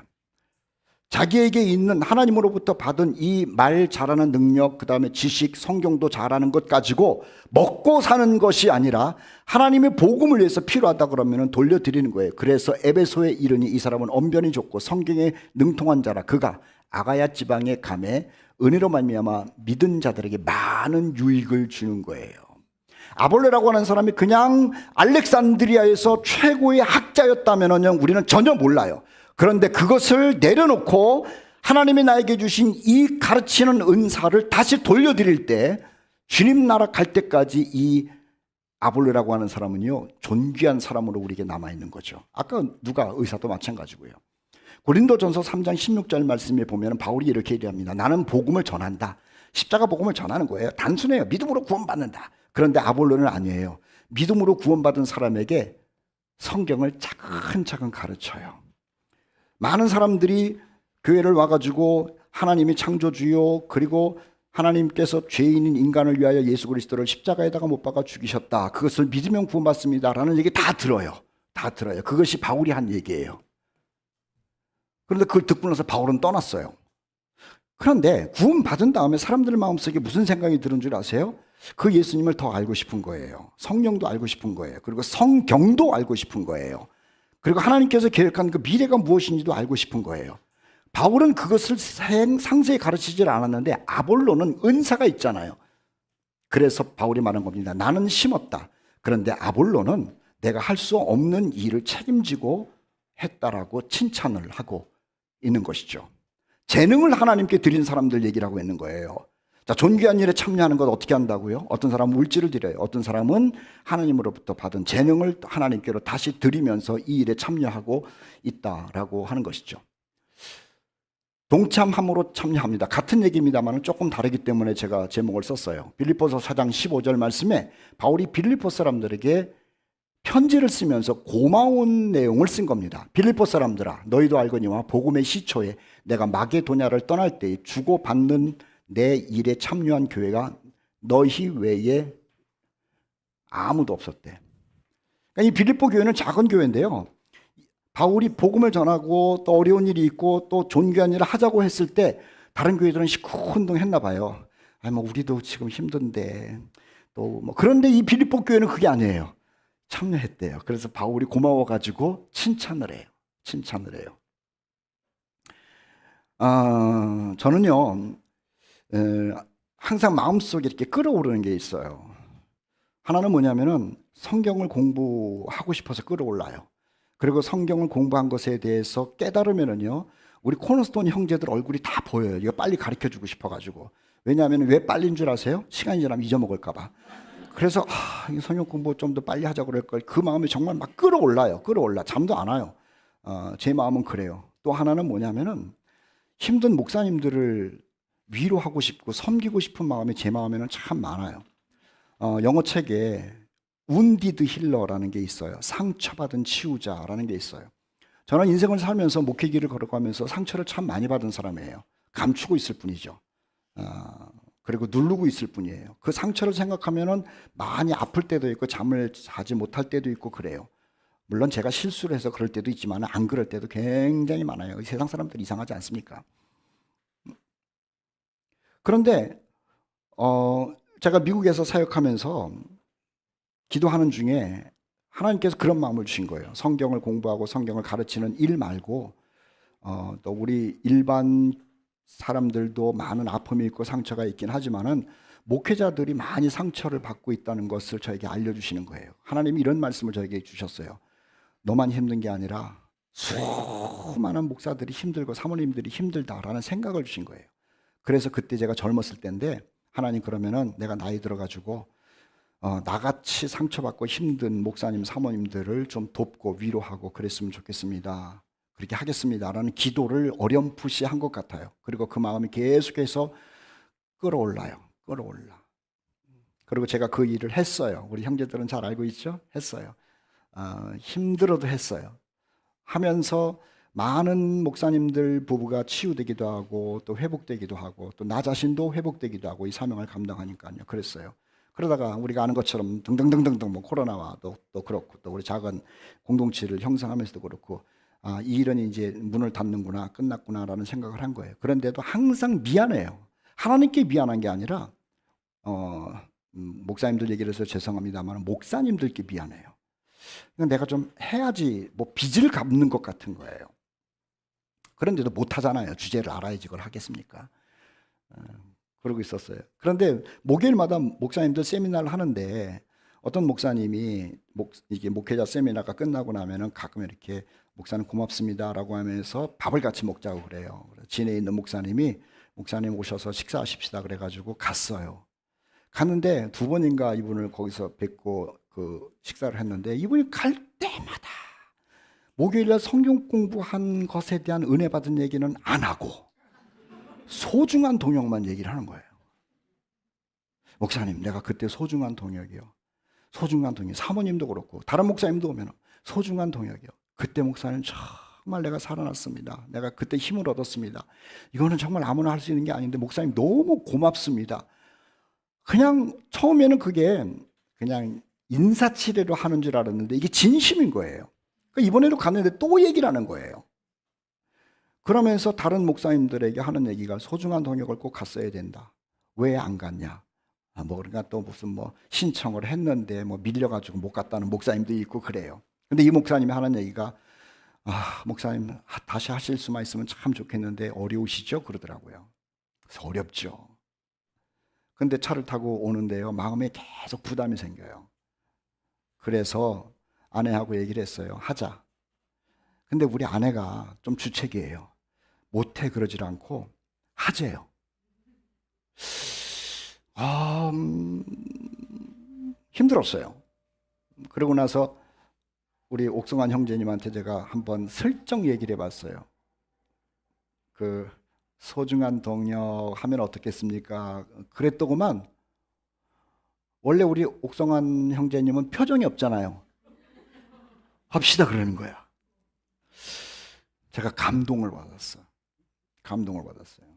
자기에게 있는 하나님으로부터 받은 이 말 잘하는 능력, 그 다음에 지식, 성경도 잘하는 것 가지고 먹고 사는 것이 아니라 하나님의 복음을 위해서 필요하다 그러면 돌려드리는 거예요. 그래서 에베소에 이르니 이 사람은 언변이 좋고 성경에 능통한 자라. 그가 아가야 지방에 가매 은혜로 말미암아 믿은 자들에게 많은 유익을 주는 거예요. 아볼레라고 하는 사람이 그냥 알렉산드리아에서 최고의 학자였다면요, 우리는 전혀 몰라요. 그런데 그것을 내려놓고 하나님이 나에게 주신 이 가르치는 은사를 다시 돌려드릴 때, 주님 나라 갈 때까지 이 아볼레라고 하는 사람은요, 존귀한 사람으로 우리에게 남아있는 거죠. 아까 누가 의사도 마찬가지고요. 고린도전서 3장 16절 말씀에 보면 바울이 이렇게 얘기합니다. 나는 복음을 전한다. 십자가 복음을 전하는 거예요. 단순해요. 믿음으로 구원받는다. 그런데 아볼로는 아니에요. 믿음으로 구원받은 사람에게 성경을 차근차근 가르쳐요. 많은 사람들이 교회를 와가지고 하나님이 창조주요, 그리고 하나님께서 죄인인 인간을 위하여 예수 그리스도를 십자가에다가 못 박아 죽이셨다. 그것을 믿으면 구원받습니다. 라는 얘기 다 들어요. 다 들어요. 그것이 바울이 한 얘기예요. 그런데 그걸 듣고 나서 바울은 떠났어요. 그런데 구원받은 다음에 사람들 마음속에 무슨 생각이 드는 줄 아세요? 그 예수님을 더 알고 싶은 거예요. 성령도 알고 싶은 거예요. 그리고 성경도 알고 싶은 거예요. 그리고 하나님께서 계획한 그 미래가 무엇인지도 알고 싶은 거예요. 바울은 그것을 상세히 가르치질 않았는데 아볼로는 은사가 있잖아요. 그래서 바울이 말한 겁니다. 나는 심었다. 그런데 아볼로는 내가 할 수 없는 일을 책임지고 했다라고 칭찬을 하고 있는 것이죠. 재능을 하나님께 드린 사람들 얘기를 하고 있는 거예요. 자, 존귀한 일에 참여하는 것 어떻게 한다고요? 어떤 사람은 물질을 드려요. 어떤 사람은 하나님으로부터 받은 재능을 하나님께로 다시 드리면서 이 일에 참여하고 있다라고 하는 것이죠. 동참함으로 참여합니다. 같은 얘기입니다만 조금 다르기 때문에 제가 제목을 썼어요. 빌립보서 4장 15절 말씀에 바울이 빌립보 사람들에게 편지를 쓰면서 고마운 내용을 쓴 겁니다. 빌립보 사람들아, 너희도 알거니와 복음의 시초에 내가 마게도냐를 떠날 때 주고받는 내 일에 참여한 교회가 너희 외에 아무도 없었대. 그러니까 이 빌립보 교회는 작은 교회인데요, 바울이 복음을 전하고 또 어려운 일이 있고 또 존귀한 일을 하자고 했을 때 다른 교회들은 시큰둥 했나 봐요. 뭐 우리도 지금 힘든데 또 뭐 그런데 이 빌립보 교회는 그게 아니에요. 참여했대요. 그래서 바울이 고마워가지고 칭찬을 해요. 칭찬을 해요. 저는요, 항상 마음속에 이렇게 끌어오르는 게 있어요. 하나는 뭐냐면은 성경을 공부하고 싶어서 끌어올라요. 그리고 성경을 공부한 것에 대해서 깨달으면은요, 우리 코너스톤 형제들 얼굴이 다 보여요. 이거 빨리 가르쳐 주고 싶어가지고. 왜냐하면 왜 빨리인 줄 아세요? 시간이 지나면 잊어먹을까봐. 그래서 이 성경 공부 좀 더 빨리 하자고 그럴 걸. 그 마음이 정말 막 끌어올라요. 끌어올라. 잠도 안 와요. 제 마음은 그래요. 또 하나는 뭐냐면은 힘든 목사님들을 위로하고 싶고 섬기고 싶은 마음이 제 마음에는 참 많아요. 영어 책에 운디드 힐러라는 게 있어요. 상처받은 치유자라는 게 있어요. 저는 인생을 살면서 목회길을 걸어가면서 상처를 참 많이 받은 사람이에요. 감추고 있을 뿐이죠. 그리고 누르고 있을 뿐이에요. 그 상처를 생각하면은 많이 아플 때도 있고 잠을 자지 못할 때도 있고 그래요. 물론 제가 실수를 해서 그럴 때도 있지만 안 그럴 때도 굉장히 많아요. 세상 사람들 이상하지 않습니까? 그런데 제가 미국에서 사역하면서 기도하는 중에 하나님께서 그런 마음을 주신 거예요. 성경을 공부하고 성경을 가르치는 일 말고 또 우리 일반 사람들도 많은 아픔이 있고 상처가 있긴 하지만은 목회자들이 많이 상처를 받고 있다는 것을 저에게 알려주시는 거예요. 하나님이 이런 말씀을 저에게 주셨어요. 너만 힘든 게 아니라 수많은 목사들이 힘들고 사모님들이 힘들다라는 생각을 주신 거예요. 그래서 그때 제가 젊었을 때인데 하나님 그러면은 내가 나이 들어가지고 나같이 상처받고 힘든 목사님 사모님들을 좀 돕고 위로하고 그랬으면 좋겠습니다. 그렇게 하겠습니다라는 기도를 어렴풋이 한 것 같아요. 그리고 그 마음이 계속해서 끌어올라요. 끌어올라. 그리고 제가 그 일을 했어요. 우리 형제들은 잘 알고 있죠? 했어요. 힘들어도 했어요. 하면서 많은 목사님들 부부가 치유되기도 하고 또 회복되기도 하고 또 나 자신도 회복되기도 하고 이 사명을 감당하니까요. 그랬어요. 그러다가 우리가 아는 것처럼 등등등등등 뭐 코로나와 또 그렇고 또 우리 작은 공동체를 형성하면서도 그렇고 이 일은 이제 문을 닫는구나 끝났구나라는 생각을 한 거예요. 그런데도 항상 미안해요. 하나님께 미안한 게 아니라 목사님들 얘기를 해서 죄송합니다만 목사님들께 미안해요. 내가 좀 해야지 뭐 빚을 갚는 것 같은 거예요. 그런데도 못하잖아요. 주제를 알아야지 그걸 하겠습니까? 그러고 있었어요. 그런데 목요일마다 목사님들 세미나를 하는데 어떤 목사님이 이게 목회자 세미나가 끝나고 나면은 가끔 이렇게 목사님 고맙습니다라고 하면서 밥을 같이 먹자고 그래요. 진에 있는 목사님 오셔서 식사하십시다 그래가지고 갔어요. 갔는데 두 번인가 이분을 거기서 뵙고 그 식사를 했는데 이분이 갈 때마다 목요일날 성경 공부한 것에 대한 은혜 받은 얘기는 안 하고 소중한 동역만 얘기를 하는 거예요. 목사님, 내가 그때 소중한 동역이요. 소중한 동역. 사모님도 그렇고 다른 목사님도 오면 소중한 동역이요. 그때 목사님 정말 내가 살아났습니다. 내가 그때 힘을 얻었습니다. 이거는 정말 아무나 할 수 있는 게 아닌데 목사님 너무 고맙습니다. 그냥 처음에는 그게 그냥 인사치레로 하는 줄 알았는데 이게 진심인 거예요. 그러니까 이번에도 갔는데 또 얘기를 하는 거예요. 그러면서 다른 목사님들에게 하는 얘기가 소중한 동역을 꼭 갔어야 된다. 왜 안 갔냐? 뭐 그러니까 또 무슨 뭐 신청을 했는데 뭐 밀려가지고 못 갔다는 목사님도 있고 그래요. 근데 이 목사님이 하는 얘기가 목사님 다시 하실 수만 있으면 참 좋겠는데 어려우시죠? 그러더라고요. 그래서 어렵죠. 근데 차를 타고 오는데요. 마음에 계속 부담이 생겨요. 그래서 아내하고 얘기를 했어요. 하자. 근데 우리 아내가 좀 주책이에요. 못해 그러질 않고 하재요. 힘들었어요. 그러고 나서 우리 옥성환 형제님한테 제가 한번 슬쩍 얘기를 해봤어요. 그 소중한 동역 하면 어떻겠습니까? 그랬더구만 원래 우리 옥성환 형제님은 표정이 없잖아요. 합시다 그러는 거야. 제가 감동을 받았어요. 감동을 받았어요.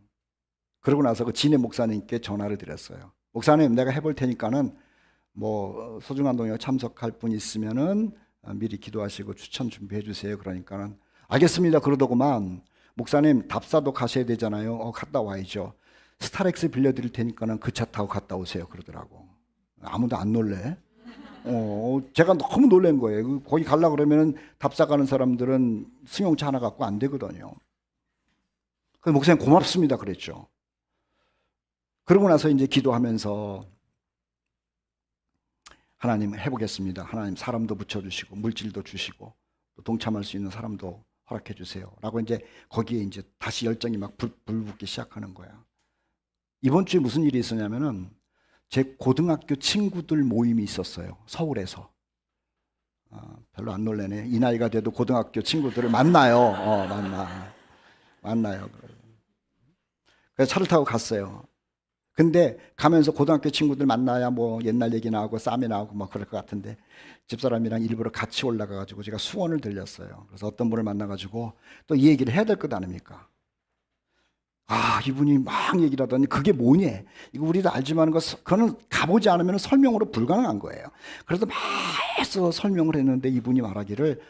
그러고 나서 그 진해 목사님께 전화를 드렸어요. 목사님, 내가 해볼 테니까는 뭐 소중한 동역 참석할 분 있으면은 미리 기도하시고 추천 준비해 주세요. 그러니까는 알겠습니다. 그러더구만 목사님 답사도 가셔야 되잖아요. 갔다 와야죠. 스타렉스 빌려드릴 테니까는 그 차 타고 갔다 오세요. 그러더라고. 아무도 안 놀래. 제가 너무 놀란 거예요. 거기 가려고 그러면 답사 가는 사람들은 승용차 하나 갖고 안 되거든요. 그래서 목사님 고맙습니다 그랬죠. 그러고 나서 이제 기도하면서 하나님 해보겠습니다. 하나님 사람도 붙여주시고 물질도 주시고 또 동참할 수 있는 사람도 허락해 주세요. 라고 이제 거기에 이제 다시 열정이 막 불붙기 시작하는 거야. 이번 주에 무슨 일이 있었냐면은 제 고등학교 친구들 모임이 있었어요. 서울에서. 별로 안 놀래네. 이 나이가 돼도 고등학교 친구들을 만나요. 만나요. 그래서 차를 타고 갔어요. 근데 가면서 고등학교 친구들 만나야 뭐 옛날 얘기 나오고 쌈이 나오고 뭐 그럴 것 같은데 집사람이랑 일부러 같이 올라가가지고 제가 수원을 들렸어요. 그래서 어떤 분을 만나가지고 또 이 얘기를 해야 될 것 아닙니까? 이분이 막 얘기를 하더니 그게 뭐냐? 이거 우리도 알지만 그거는 가보지 않으면 설명으로 불가능한 거예요. 그래서 막 해서 설명을 했는데 이분이 말하기를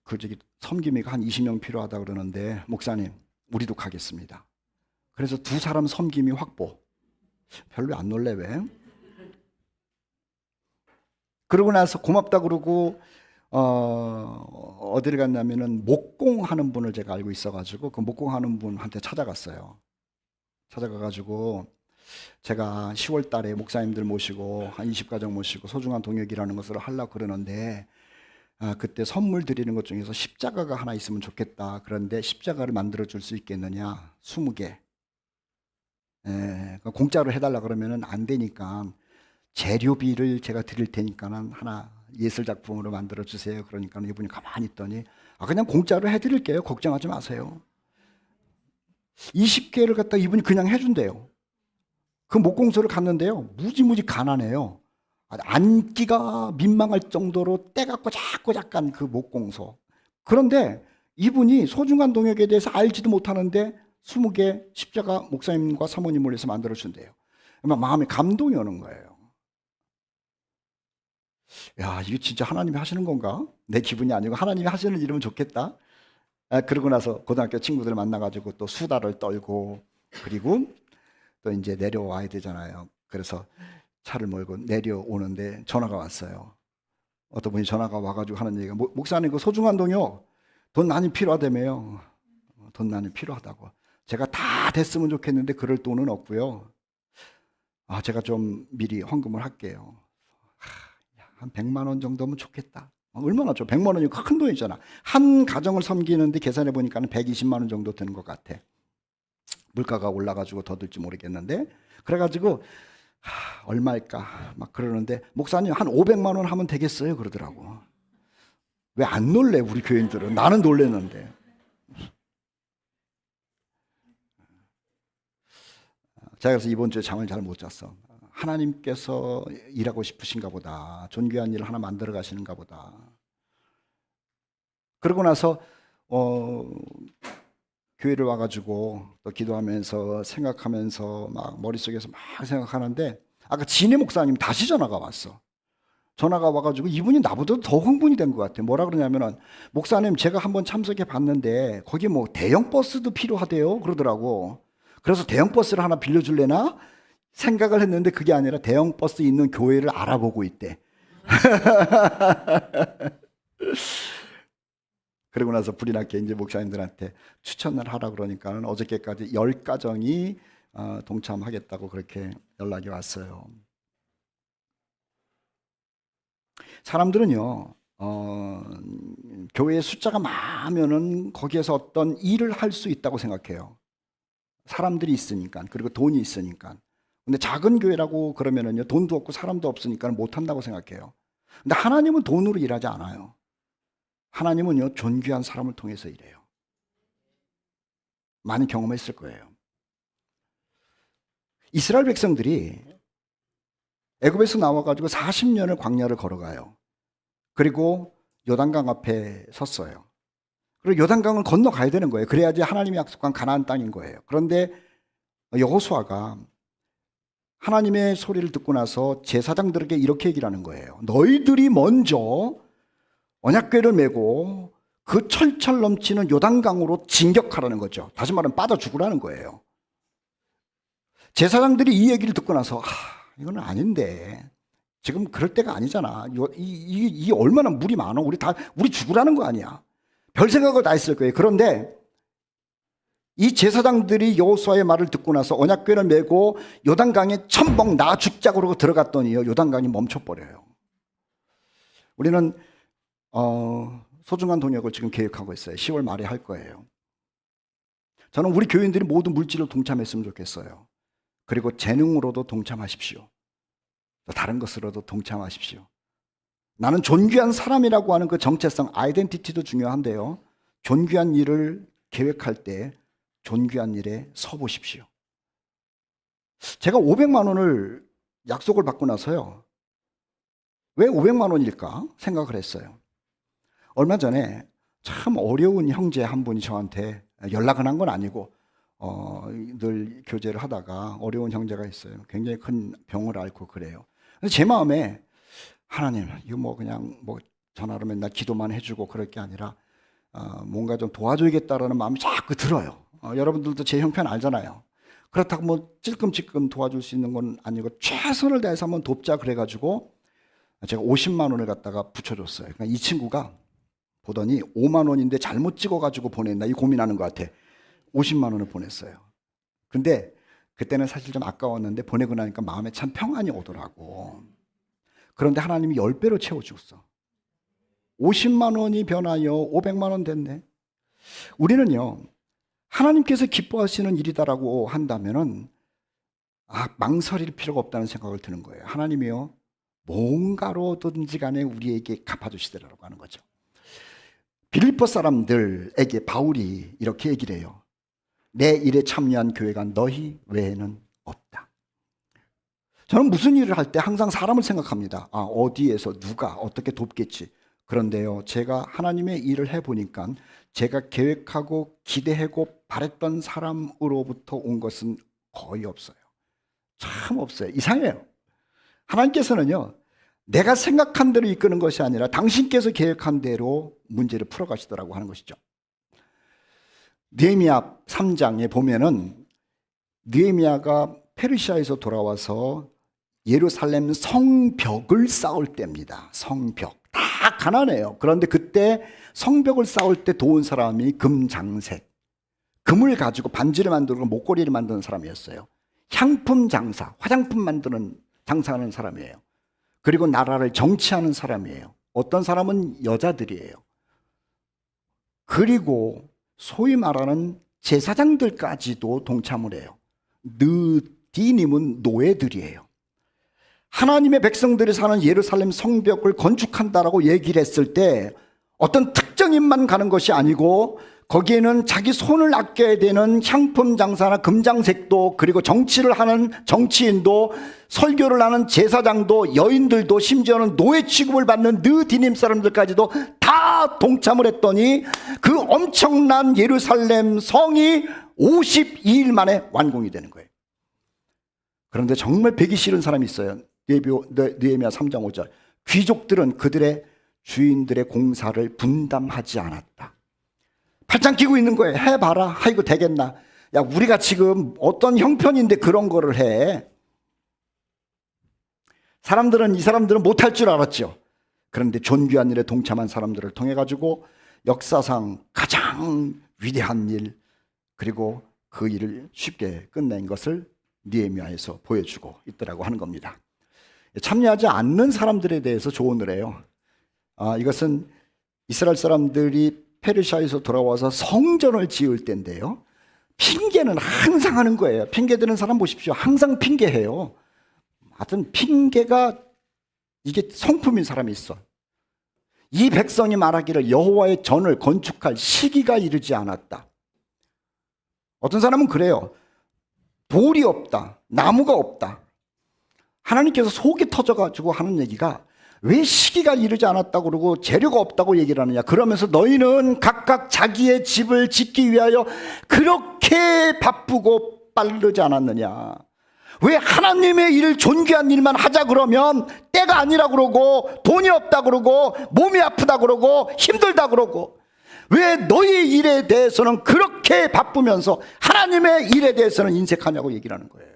저기 섬김이가 한 20명 필요하다 그러는데 목사님 우리도 가겠습니다. 그래서 2사람 섬김이 확보. 별로 안 놀래 왜? 그러고 나서 고맙다 그러고 어디를 갔냐면은 목공하는 분을 제가 알고 있어가지고 그 목공하는 분한테 찾아갔어요. 찾아가가지고 제가 10월 달에 목사님들 모시고 한 20가정 모시고 소중한 동역이라는 것을 하려고 그러는데 그때 선물 드리는 것 중에서 십자가가 하나 있으면 좋겠다. 그런데 십자가를 만들어 줄 수 있겠느냐? 20개. 공짜로 해달라 그러면은 안 되니까 재료비를 제가 드릴 테니까는 하나 예술 작품으로 만들어 주세요. 그러니까 이분이 가만히 있더니 그냥 공짜로 해드릴게요. 걱정하지 마세요. 20개를 갖다 이분이 그냥 해준대요. 그 목공소를 갔는데요. 무지무지 가난해요. 앉기가 민망할 정도로 때가 꼬작꼬작한 그 목공소. 그런데 이분이 소중한 동역에 대해서 알지도 못하는데 20개 십자가 목사님과 사모님을 위해서 만들어준대요. 마음에 감동이 오는 거예요. 야, 이거 진짜 하나님이 하시는 건가? 내 기분이 아니고 하나님이 하시는 일이면 좋겠다. 그러고 나서 고등학교 친구들 만나가지고 또 수다를 떨고 그리고 또 이제 내려와야 되잖아요. 그래서 차를 몰고 내려오는데 전화가 왔어요. 어떤 분이 전화가 와가지고 하는 얘기가 목사님 그 소중한 동요 돈 많이 필요하다며요. 돈 많이 필요하다고. 제가 다 됐으면 좋겠는데 그럴 돈은 없고요. 제가 좀 미리 헌금을 할게요. 한 100만 원 정도면 좋겠다. 얼마나 좋아? 100만 원이 큰 돈이잖아. 한 가정을 섬기는데 계산해 보니까 120만 원 정도 되는 것 같아. 물가가 올라가지고 더 들지 모르겠는데 그래가지고 얼마일까 막 그러는데 목사님 한 500만 원 하면 되겠어요 그러더라고. 왜 안 놀래 우리 교인들은? 나는 놀랬는데. 제가 그래서 이번 주에 잠을 잘 못 잤어. 하나님께서 일하고 싶으신가 보다. 존귀한 일을 하나 만들어 가시는가 보다. 그러고 나서 교회를 와가지고 또 기도하면서 생각하면서 막 머릿속에서 막 생각하는데 아까 진해 목사님 다시 전화가 왔어. 전화가 와가지고 이분이 나보다 더 흥분이 된 것 같아. 뭐라 그러냐면은 목사님 제가 한번 참석해 봤는데 거기 뭐 대형 버스도 필요하대요 그러더라고. 그래서 대형 버스를 하나 빌려줄래나 생각을 했는데 그게 아니라 대형 버스 있는 교회를 알아보고 있대. 그러고 나서 불이 났게 이제 목사님들한테 추천을 하라 그러니까 어저께까지 10가정이 동참하겠다고 그렇게 연락이 왔어요. 사람들은요, 교회의 숫자가 많으면은 거기에서 어떤 일을 할 수 있다고 생각해요. 사람들이 있으니까, 그리고 돈이 있으니까. 근데 작은 교회라고 그러면은요, 돈도 없고 사람도 없으니까 못한다고 생각해요. 근데 하나님은 돈으로 일하지 않아요. 하나님은요, 존귀한 사람을 통해서 일해요. 많이 경험했을 거예요. 이스라엘 백성들이 애굽에서 나와가지고 40년을 광야를 걸어가요. 그리고 요단강 앞에 섰어요. 그리고 요단강을 건너가야 되는 거예요. 그래야지 하나님이 약속한 가나안 땅인 거예요. 그런데 여호수아가 하나님의 소리를 듣고 나서 제사장들에게 이렇게 얘기를 하는 거예요. 너희들이 먼저 언약궤를 메고 그 철철 넘치는 요단강으로 진격하라는 거죠. 다시 말하면 빠져 죽으라는 거예요. 제사장들이 이 얘기를 듣고 나서 이건 아닌데. 지금 그럴 때가 아니잖아. 이 얼마나 물이 많아. 우리 죽으라는 거 아니야. 별 생각을 다 했을 거예요. 그런데 이 제사장들이 여호수아의 말을 듣고 나서 언약궤를 메고 요단강에 첨벙 나 죽자 그러고 들어갔더니요, 요단강이 멈춰버려요. 우리는 소중한 동역을 지금 계획하고 있어요. 10월 말에 할 거예요. 저는 우리 교인들이 모두 물질로 동참했으면 좋겠어요. 그리고 재능으로도 동참하십시오. 다른 것으로도 동참하십시오. 나는 존귀한 사람이라고 하는 그 정체성, 아이덴티티도 중요한데요, 존귀한 일을 계획할 때 존귀한 일에 서보십시오. 제가 500만 원을 약속을 받고 나서요, 왜 500만 원일까 생각을 했어요. 얼마 전에 참 어려운 형제 한 분이 저한테 연락은 한 건 아니고 늘 교제를 하다가 어려운 형제가 있어요. 굉장히 큰 병을 앓고 그래요. 근데 제 마음에 하나님, 이거 그냥 전화로 맨날 기도만 해주고 그럴 게 아니라 뭔가 좀 도와줘야겠다라는 마음이 자꾸 들어요. 여러분들도 제 형편 알잖아요. 그렇다고 찔끔찔끔 도와줄 수 있는 건 아니고 최선을 다해서 한번 돕자 그래가지고 제가 50만 원을 갖다가 붙여줬어요. 그러니까 이 친구가 보더니 5만 원인데 잘못 찍어가지고 보냈나 이 고민하는 것 같아. 50만 원을 보냈어요. 근데 그때는 사실 좀 아까웠는데 보내고 나니까 마음에 참 평안이 오더라고. 그런데 하나님이 10배로 채워주었어. 50만 원이 변하여 500만 원 됐네. 우리는요, 하나님께서 기뻐하시는 일이다라고 한다면은 망설일 필요가 없다는 생각을 드는 거예요. 하나님이요, 뭔가로든지 간에 우리에게 갚아주시더라고 하는 거죠. 빌립보 사람들에게 바울이 이렇게 얘기를 해요. 내 일에 참여한 교회가 너희 외에는 없다. 저는 무슨 일을 할 때 항상 사람을 생각합니다. 어디에서 누가 어떻게 돕겠지. 그런데요, 제가 하나님의 일을 해보니까 제가 계획하고 기대하고 바랬던 사람으로부터 온 것은 거의 없어요. 참 없어요. 이상해요. 하나님께서는요, 내가 생각한 대로 이끄는 것이 아니라 당신께서 계획한 대로 문제를 풀어가시더라고 하는 것이죠. 느헤미야 3장에 보면은 느헤미야가 페르시아에서 돌아와서 예루살렘 성벽을 쌓을 때입니다. 성벽. 다 가난해요. 그런데 그때 성벽을 쌓을 때 도운 사람이 금장색, 금을 가지고 반지를 만들고 목걸이를 만드는 사람이었어요. 향품 장사, 화장품 만드는 장사하는 사람이에요. 그리고 나라를 정치하는 사람이에요. 어떤 사람은 여자들이에요. 그리고 소위 말하는 제사장들까지도 동참을 해요. 느디님은 노예들이에요. 하나님의 백성들이 사는 예루살렘 성벽을 건축한다라고 얘기를 했을 때 어떤 특정인만 가는 것이 아니고 거기에는 자기 손을 아껴야 되는 향품 장사나 금장색도, 그리고 정치를 하는 정치인도, 설교를 하는 제사장도, 여인들도, 심지어는 노예 취급을 받는 느디님 사람들까지도 다 동참을 했더니 그 엄청난 예루살렘 성이 52일 만에 완공이 되는 거예요. 그런데 정말 배기 싫은 사람이 있어요. 느헤미야 3장 5절. 귀족들은 그들의 주인들의 공사를 분담하지 않았다. 팔짱 끼고 있는 거예요. 해봐라. 이거 되겠나. 야, 우리가 지금 어떤 형편인데 그런 거를 해. 이 사람들은 못할 줄 알았죠. 그런데 존귀한 일에 동참한 사람들을 통해 가지고 역사상 가장 위대한 일, 그리고 그 일을 쉽게 끝낸 것을 느헤미야에서 보여주고 있더라고 하는 겁니다. 참여하지 않는 사람들에 대해서 조언을 해요. 이것은 이스라엘 사람들이 페르시아에서 돌아와서 성전을 지을 때인데요, 핑계는 항상 하는 거예요. 핑계대는 사람 보십시오. 항상 핑계해요. 하여튼 핑계가 이게 성품인 사람이 있어. 이 백성이 말하기를 여호와의 전을 건축할 시기가 이르지 않았다. 어떤 사람은 그래요. 돌이 없다, 나무가 없다. 하나님께서 속이 터져가지고 하는 얘기가, 왜 시기가 이르지 않았다고 그러고 재료가 없다고 얘기를 하느냐. 그러면서 너희는 각각 자기의 집을 짓기 위하여 그렇게 바쁘고 빠르지 않았느냐. 왜 하나님의 일을, 존귀한 일만 하자 그러면 때가 아니라 그러고, 돈이 없다 그러고, 몸이 아프다 그러고, 힘들다 그러고, 왜 너희 일에 대해서는 그렇게 바쁘면서 하나님의 일에 대해서는 인색하냐고 얘기를 하는 거예요.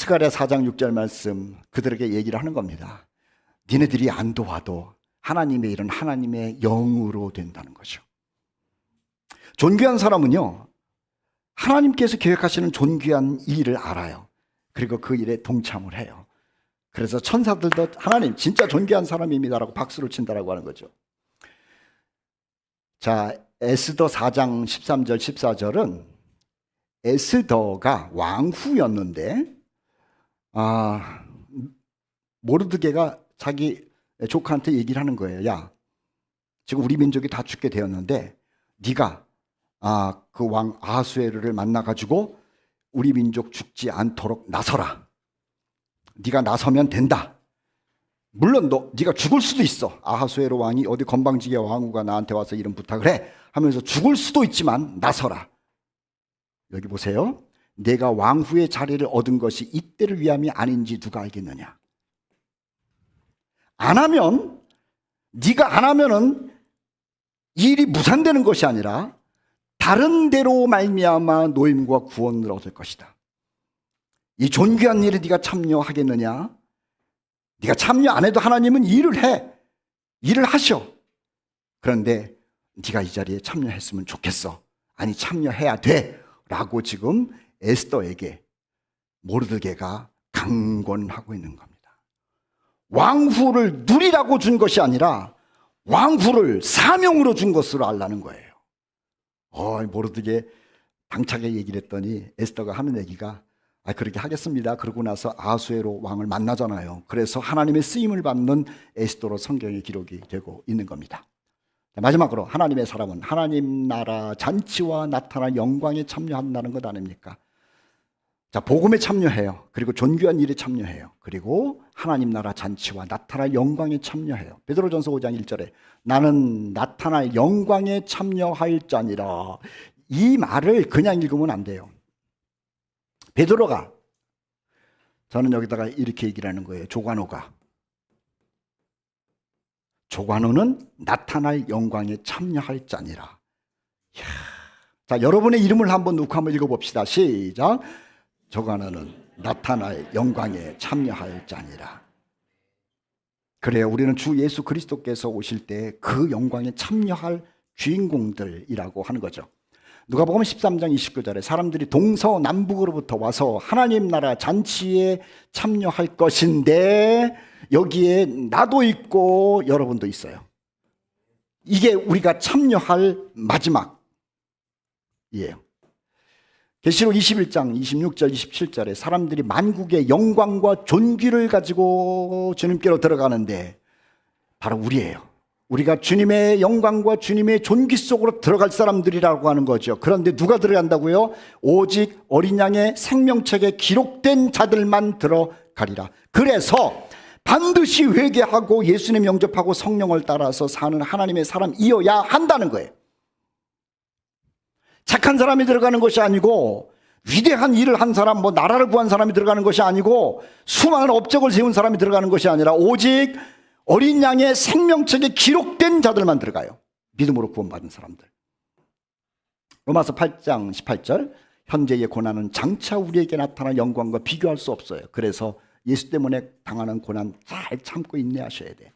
스가랴 4장 6절 말씀 그들에게 얘기를 하는 겁니다. 니네들이 안 도와도 하나님의 일은 하나님의 영으로 된다는 거죠. 존귀한 사람은요, 하나님께서 계획하시는 존귀한 일을 알아요. 그리고 그 일에 동참을 해요. 그래서 천사들도 하나님 진짜 존귀한 사람입니다라고 박수를 친다라고 하는 거죠. 자, 에스더 4장 13절 14절은 에스더가 왕후였는데 모르드게가 자기 조카한테 얘기를 하는 거예요. 야, 지금 우리 민족이 다 죽게 되었는데 네가 그 왕 아하수에르를 만나가지고 우리 민족 죽지 않도록 나서라. 네가 나서면 된다. 물론 네가 죽을 수도 있어. 아하수에르 왕이 어디 건방지게 왕후가 나한테 와서 이런 부탁을 해 하면서 죽을 수도 있지만 나서라. 여기 보세요. 내가 왕후의 자리를 얻은 것이 이때를 위함이 아닌지 누가 알겠느냐. 안 하면, 네가 안 하면은 이 일이 무산되는 것이 아니라 다른 데로 말미암아 노임과 구원을 얻을 것이다. 이 존귀한 일에 네가 참여하겠느냐? 네가 참여 안 해도 하나님은 일을 해. 일을 하셔. 그런데 네가 이 자리에 참여했으면 좋겠어. 아니 참여해야 돼. 라고 지금 에스더에게 모르드게가 강권하고 있는 겁니다. 왕후를 누리라고 준 것이 아니라 왕후를 사명으로 준 것으로 알라는 거예요. 모르드게 당차게 얘기를 했더니 에스더가 하는 얘기가 그렇게 하겠습니다. 그러고 나서 아하수에로 왕을 만나잖아요. 그래서 하나님의 쓰임을 받는 에스더로 성경에 기록이 되고 있는 겁니다. 마지막으로 하나님의 사람은 하나님 나라 잔치와 나타날 영광에 참여한다는 것 아닙니까? 자, 복음에 참여해요. 그리고 존귀한 일에 참여해요. 그리고 하나님 나라 잔치와 나타날 영광에 참여해요. 베드로전서 5장 1절에 나는 나타날 영광에 참여할 자니라. 이 말을 그냥 읽으면 안 돼요. 베드로가, 저는 여기다가 이렇게 얘기를 하는 거예요. 조관호는 나타날 영광에 참여할 자니라. 이야. 자, 여러분의 이름을 한번 놓고 한번 읽어봅시다. 시작. 조관호는 나타날 영광에 참여할 자니라. 그래요. 우리는 주 예수 그리스도께서 오실 때 그 영광에 참여할 주인공들이라고 하는 거죠. 누가복음 13장 29절에 사람들이 동서남북으로부터 와서 하나님 나라 잔치에 참여할 것인데 여기에 나도 있고 여러분도 있어요. 이게 우리가 참여할 마지막이에요. 계시록 21장 26절 27절에 사람들이 만국의 영광과 존귀를 가지고 주님께로 들어가는데 바로 우리예요. 우리가 주님의 영광과 주님의 존귀 속으로 들어갈 사람들이라고 하는 거죠. 그런데 누가 들어간다고요? 오직 어린 양의 생명책에 기록된 자들만 들어가리라. 그래서 반드시 회개하고 예수님 영접하고 성령을 따라서 사는 하나님의 사람이어야 한다는 거예요. 착한 사람이 들어가는 것이 아니고 위대한 일을 한 사람, 나라를 구한 사람이 들어가는 것이 아니고 수많은 업적을 세운 사람이 들어가는 것이 아니라 오직 어린 양의 생명책에 기록된 자들만 들어가요. 믿음으로 구원받은 사람들. 로마서 8장 18절 현재의 고난은 장차 우리에게 나타날 영광과 비교할 수 없어요. 그래서 예수 때문에 당하는 고난 잘 참고 인내하셔야 돼.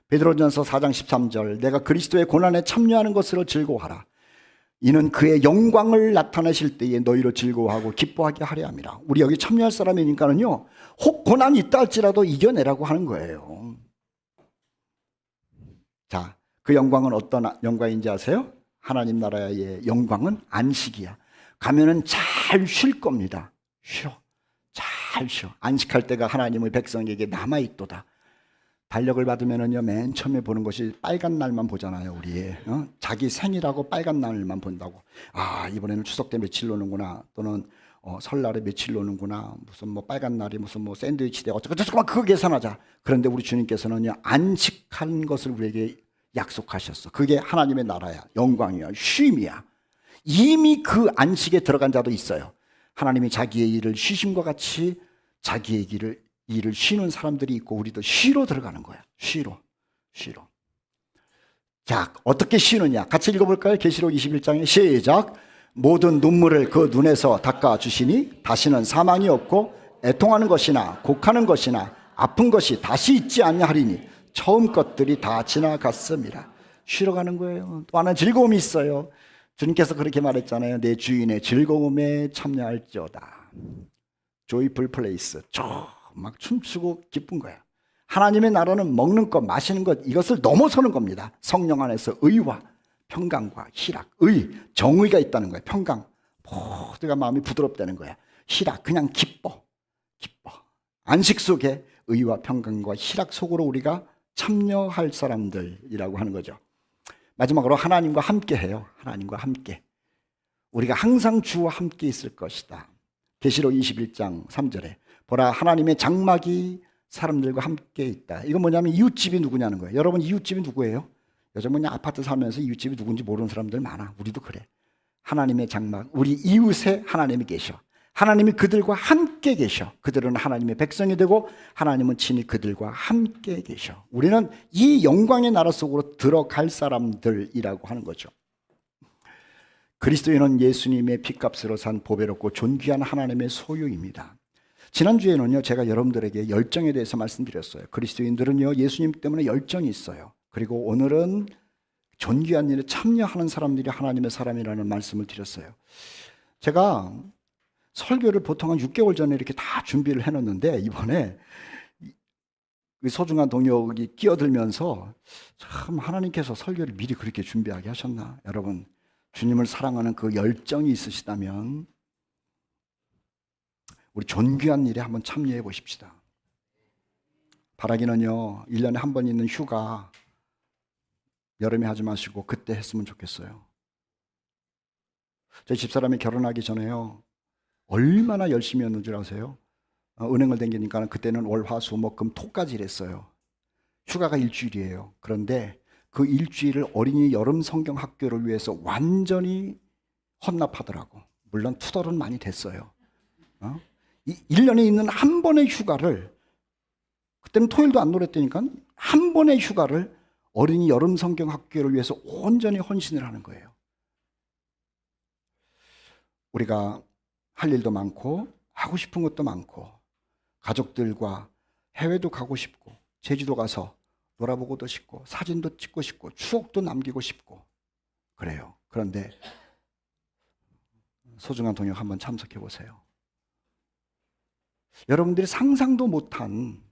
베드로전서 4장 13절 내가 그리스도의 고난에 참여하는 것으로 즐거워하라. 이는 그의 영광을 나타내실 때에 너희로 즐거워하고 기뻐하게 하려 함이라. 우리 여기 참여할 사람이니까는요, 혹 고난이 있다 할지라도 이겨내라고 하는 거예요. 자, 그 영광은 어떤 영광인지 아세요? 하나님 나라의 영광은 안식이야. 가면은 잘 쉴 겁니다. 쉬어. 잘 쉬어. 안식할 때가 하나님의 백성에게 남아있도다. 달력을 받으면은요, 맨 처음에 보는 것이 빨간 날만 보잖아요, 우리. 자기 생일하고 빨간 날만 본다고. 이번에는 추석 때 며칠 노는구나. 또는 설날에 며칠 노는구나. 무슨 빨간 날이 무슨 샌드위치 때 어쩌고저쩌고 그거 계산하자. 그런데 우리 주님께서는요, 안식한 것을 우리에게 약속하셨어. 그게 하나님의 나라야. 영광이야. 쉼이야. 이미 그 안식에 들어간 자도 있어요. 하나님이 자기의 일을 쉬심과 같이 자기의 일을 쉬는 사람들이 있고 우리도 쉬러 들어가는 거야. 쉬러. 자, 어떻게 쉬느냐? 같이 읽어볼까요? 계시록 21장에 시작. 모든 눈물을 그 눈에서 닦아주시니 다시는 사망이 없고 애통하는 것이나 곡하는 것이나 아픈 것이 다시 있지 아니하리니 처음 것들이 다 지나갔습니다. 쉬러 가는 거예요. 또 하나 즐거움이 있어요. 주님께서 그렇게 말했잖아요. 내 주인의 즐거움에 참여할지어다. 조이풀 플레이스. 막 춤추고 기쁜 거야. 하나님의 나라는 먹는 것, 마시는 것, 이것을 넘어서는 겁니다. 성령 안에서 의와 평강과 희락, 정의가 있다는 거예요. 평강, 모두가 마음이 부드럽다는 거야. 희락, 그냥 기뻐. 안식 속에 의와 평강과 희락 속으로 우리가 참여할 사람들이라고 하는 거죠. 마지막으로 하나님과 함께 해요. 하나님과 함께. 우리가 항상 주와 함께 있을 것이다. 계시록 21장 3절에 보라, 하나님의 장막이 사람들과 함께 있다. 이건 뭐냐면 이웃집이 누구냐는 거예요. 여러분, 이웃집이 누구예요? 요즘 그냥 아파트 살면서 이웃집이 누군지 모르는 사람들 많아. 우리도 그래. 하나님의 장막, 우리 이웃에 하나님이 계셔. 하나님이 그들과 함께 계셔. 그들은 하나님의 백성이 되고 하나님은 친히 그들과 함께 계셔. 우리는 이 영광의 나라 속으로 들어갈 사람들이라고 하는 거죠. 그리스도인은 예수님의 핏값으로 산 보배롭고 존귀한 하나님의 소유입니다. 지난주에는요, 제가 여러분들에게 열정에 대해서 말씀드렸어요. 그리스도인들은요, 예수님 때문에 열정이 있어요. 그리고 오늘은 존귀한 일에 참여하는 사람들이 하나님의 사람이라는 말씀을 드렸어요. 제가 설교를 보통 한 6개월 전에 이렇게 다 준비를 해놓는데 이번에 소중한 동역이 끼어들면서 참 하나님께서 설교를 미리 그렇게 준비하게 하셨나. 여러분, 주님을 사랑하는 그 열정이 있으시다면 우리 존귀한 일에 한번 참여해 보십시다. 바라기는요, 1년에 한 번 있는 휴가 여름에 하지 마시고 그때 했으면 좋겠어요. 저희 집사람이 결혼하기 전에요, 얼마나 열심히 했는 줄 아세요? 은행을 다니니까 그때는 월, 화, 수, 목, 금, 토까지 일했어요. 휴가가 일주일이에요. 그런데 그 일주일을 어린이 여름 성경 학교를 위해서 완전히 헌납하더라고. 물론 투덜은 많이 됐어요. 1년에 있는 한 번의 휴가를, 그때는 토요일도 안 놀았다니까, 한 번의 휴가를 어린이 여름 성경 학교를 위해서 온전히 헌신을 하는 거예요. 우리가 할 일도 많고 하고 싶은 것도 많고 가족들과 해외도 가고 싶고 제주도 가서 놀아보고도 싶고 사진도 찍고 싶고 추억도 남기고 싶고 그래요. 그런데 소중한 동역 한번 참석해 보세요. 여러분들이 상상도 못한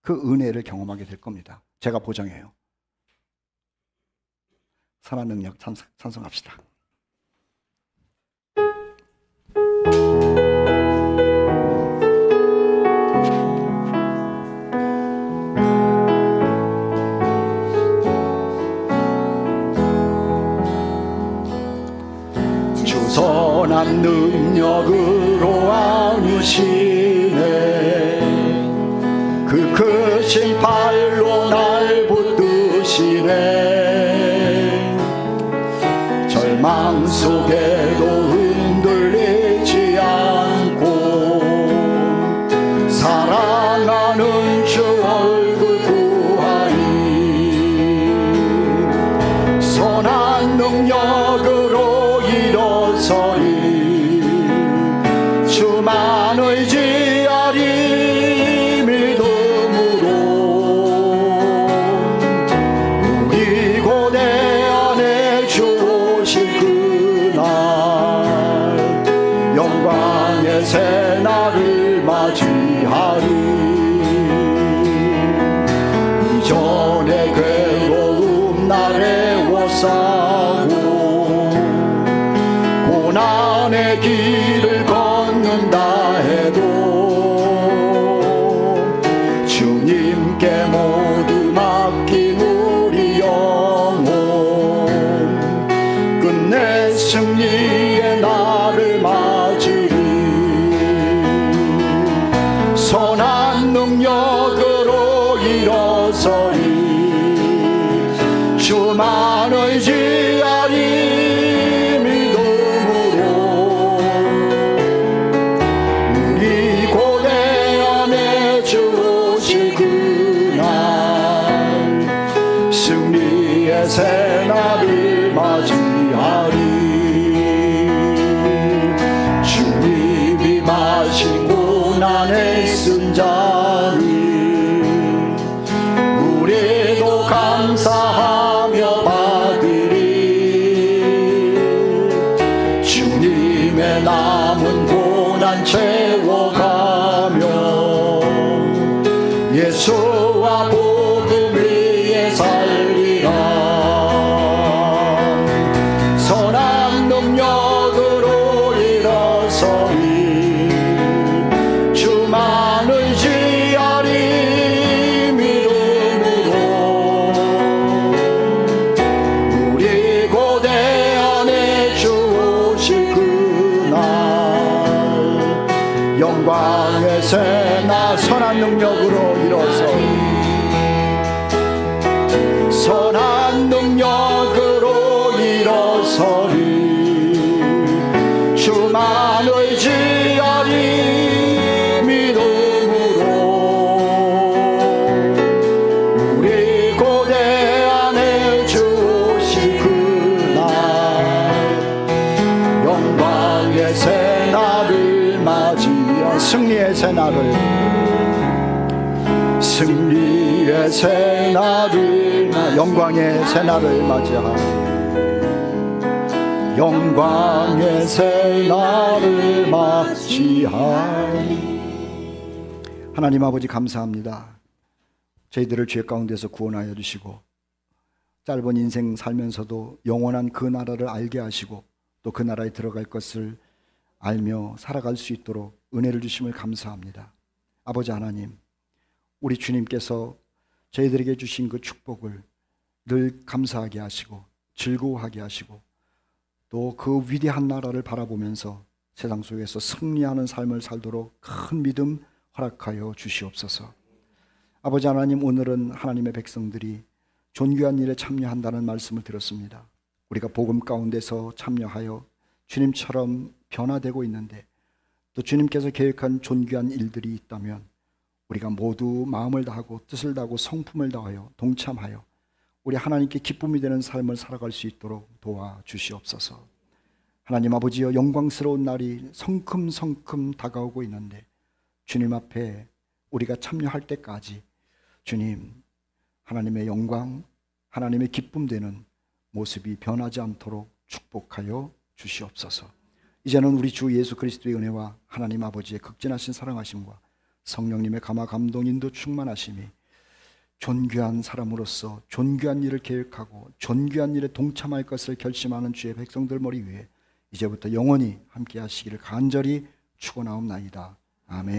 그 은혜를 경험하게 될 겁니다. 제가 보장해요. 선한 능력 찬송합시다. 주 선한 능력으로 안으시네. 그 크신 팔로 날 붙드시네. 절망 속에도 흔들리지 않고 사랑하는 주 얼굴 구하리. 선한 능력으로 일어서리. 주만 의지하리. 믿음으로 우리 고대 안에 주 오실 그날 영광의 새날을 맞이하리. 이전의 괴로움 날에 워싸고 고난의 길을 걷는다 해도 주님께 모두 맡긴 우리 영혼 끝내 승리의 날을 맞으리. 선한 능력으로 일어서리. 주만 의지하리. 새날을 맞이하리. 주님이 마신 고난의 예수와 복음 위에 살리라. 선한 능력으로 일어서리 주만을 지하리 믿음으로 우리 고대 안에 주 오실 그날 영광의 새나 선한 능력으로 일어서리 선한 능력으로 일어서리 주만을 지하리 믿음으로 우리 고대 안에 주 오실 그날 영광의 새날을 맞이한 승리의 새날을 승리의 새날을 영광의 새날을 맞이하리 영광의 새날을 맞이하리. 하나님 아버지 감사합니다. 저희들을 죄 가운데서 구원하여 주시고 짧은 인생 살면서도 영원한 그 나라를 알게 하시고 또 그 나라에 들어갈 것을 알며 살아갈 수 있도록 은혜를 주심을 감사합니다. 아버지 하나님, 우리 주님께서 저희들에게 주신 그 축복을 늘 감사하게 하시고 즐거워하게 하시고 또 그 위대한 나라를 바라보면서 세상 속에서 승리하는 삶을 살도록 큰 믿음 허락하여 주시옵소서. 아버지 하나님, 오늘은 하나님의 백성들이 존귀한 일에 참여한다는 말씀을 들었습니다. 우리가 복음 가운데서 참여하여 주님처럼 변화되고 있는데 또 주님께서 계획한 존귀한 일들이 있다면 우리가 모두 마음을 다하고 뜻을 다하고 성품을 다하여 동참하여 우리 하나님께 기쁨이 되는 삶을 살아갈 수 있도록 도와주시옵소서. 하나님 아버지여, 영광스러운 날이 성큼성큼 다가오고 있는데 주님 앞에 우리가 참여할 때까지 주님 하나님의 영광, 하나님의 기쁨 되는 모습이 변하지 않도록 축복하여 주시옵소서. 이제는 우리 주 예수 그리스도의 은혜와 하나님 아버지의 극진하신 사랑하심과 성령님의 감화 감동 인도 충만하심이 존귀한 사람으로서 존귀한 일을 계획하고 존귀한 일에 동참할 것을 결심하는 주의 백성들 머리 위에 이제부터 영원히 함께 하시기를 간절히 축원하옵나이다. 아멘.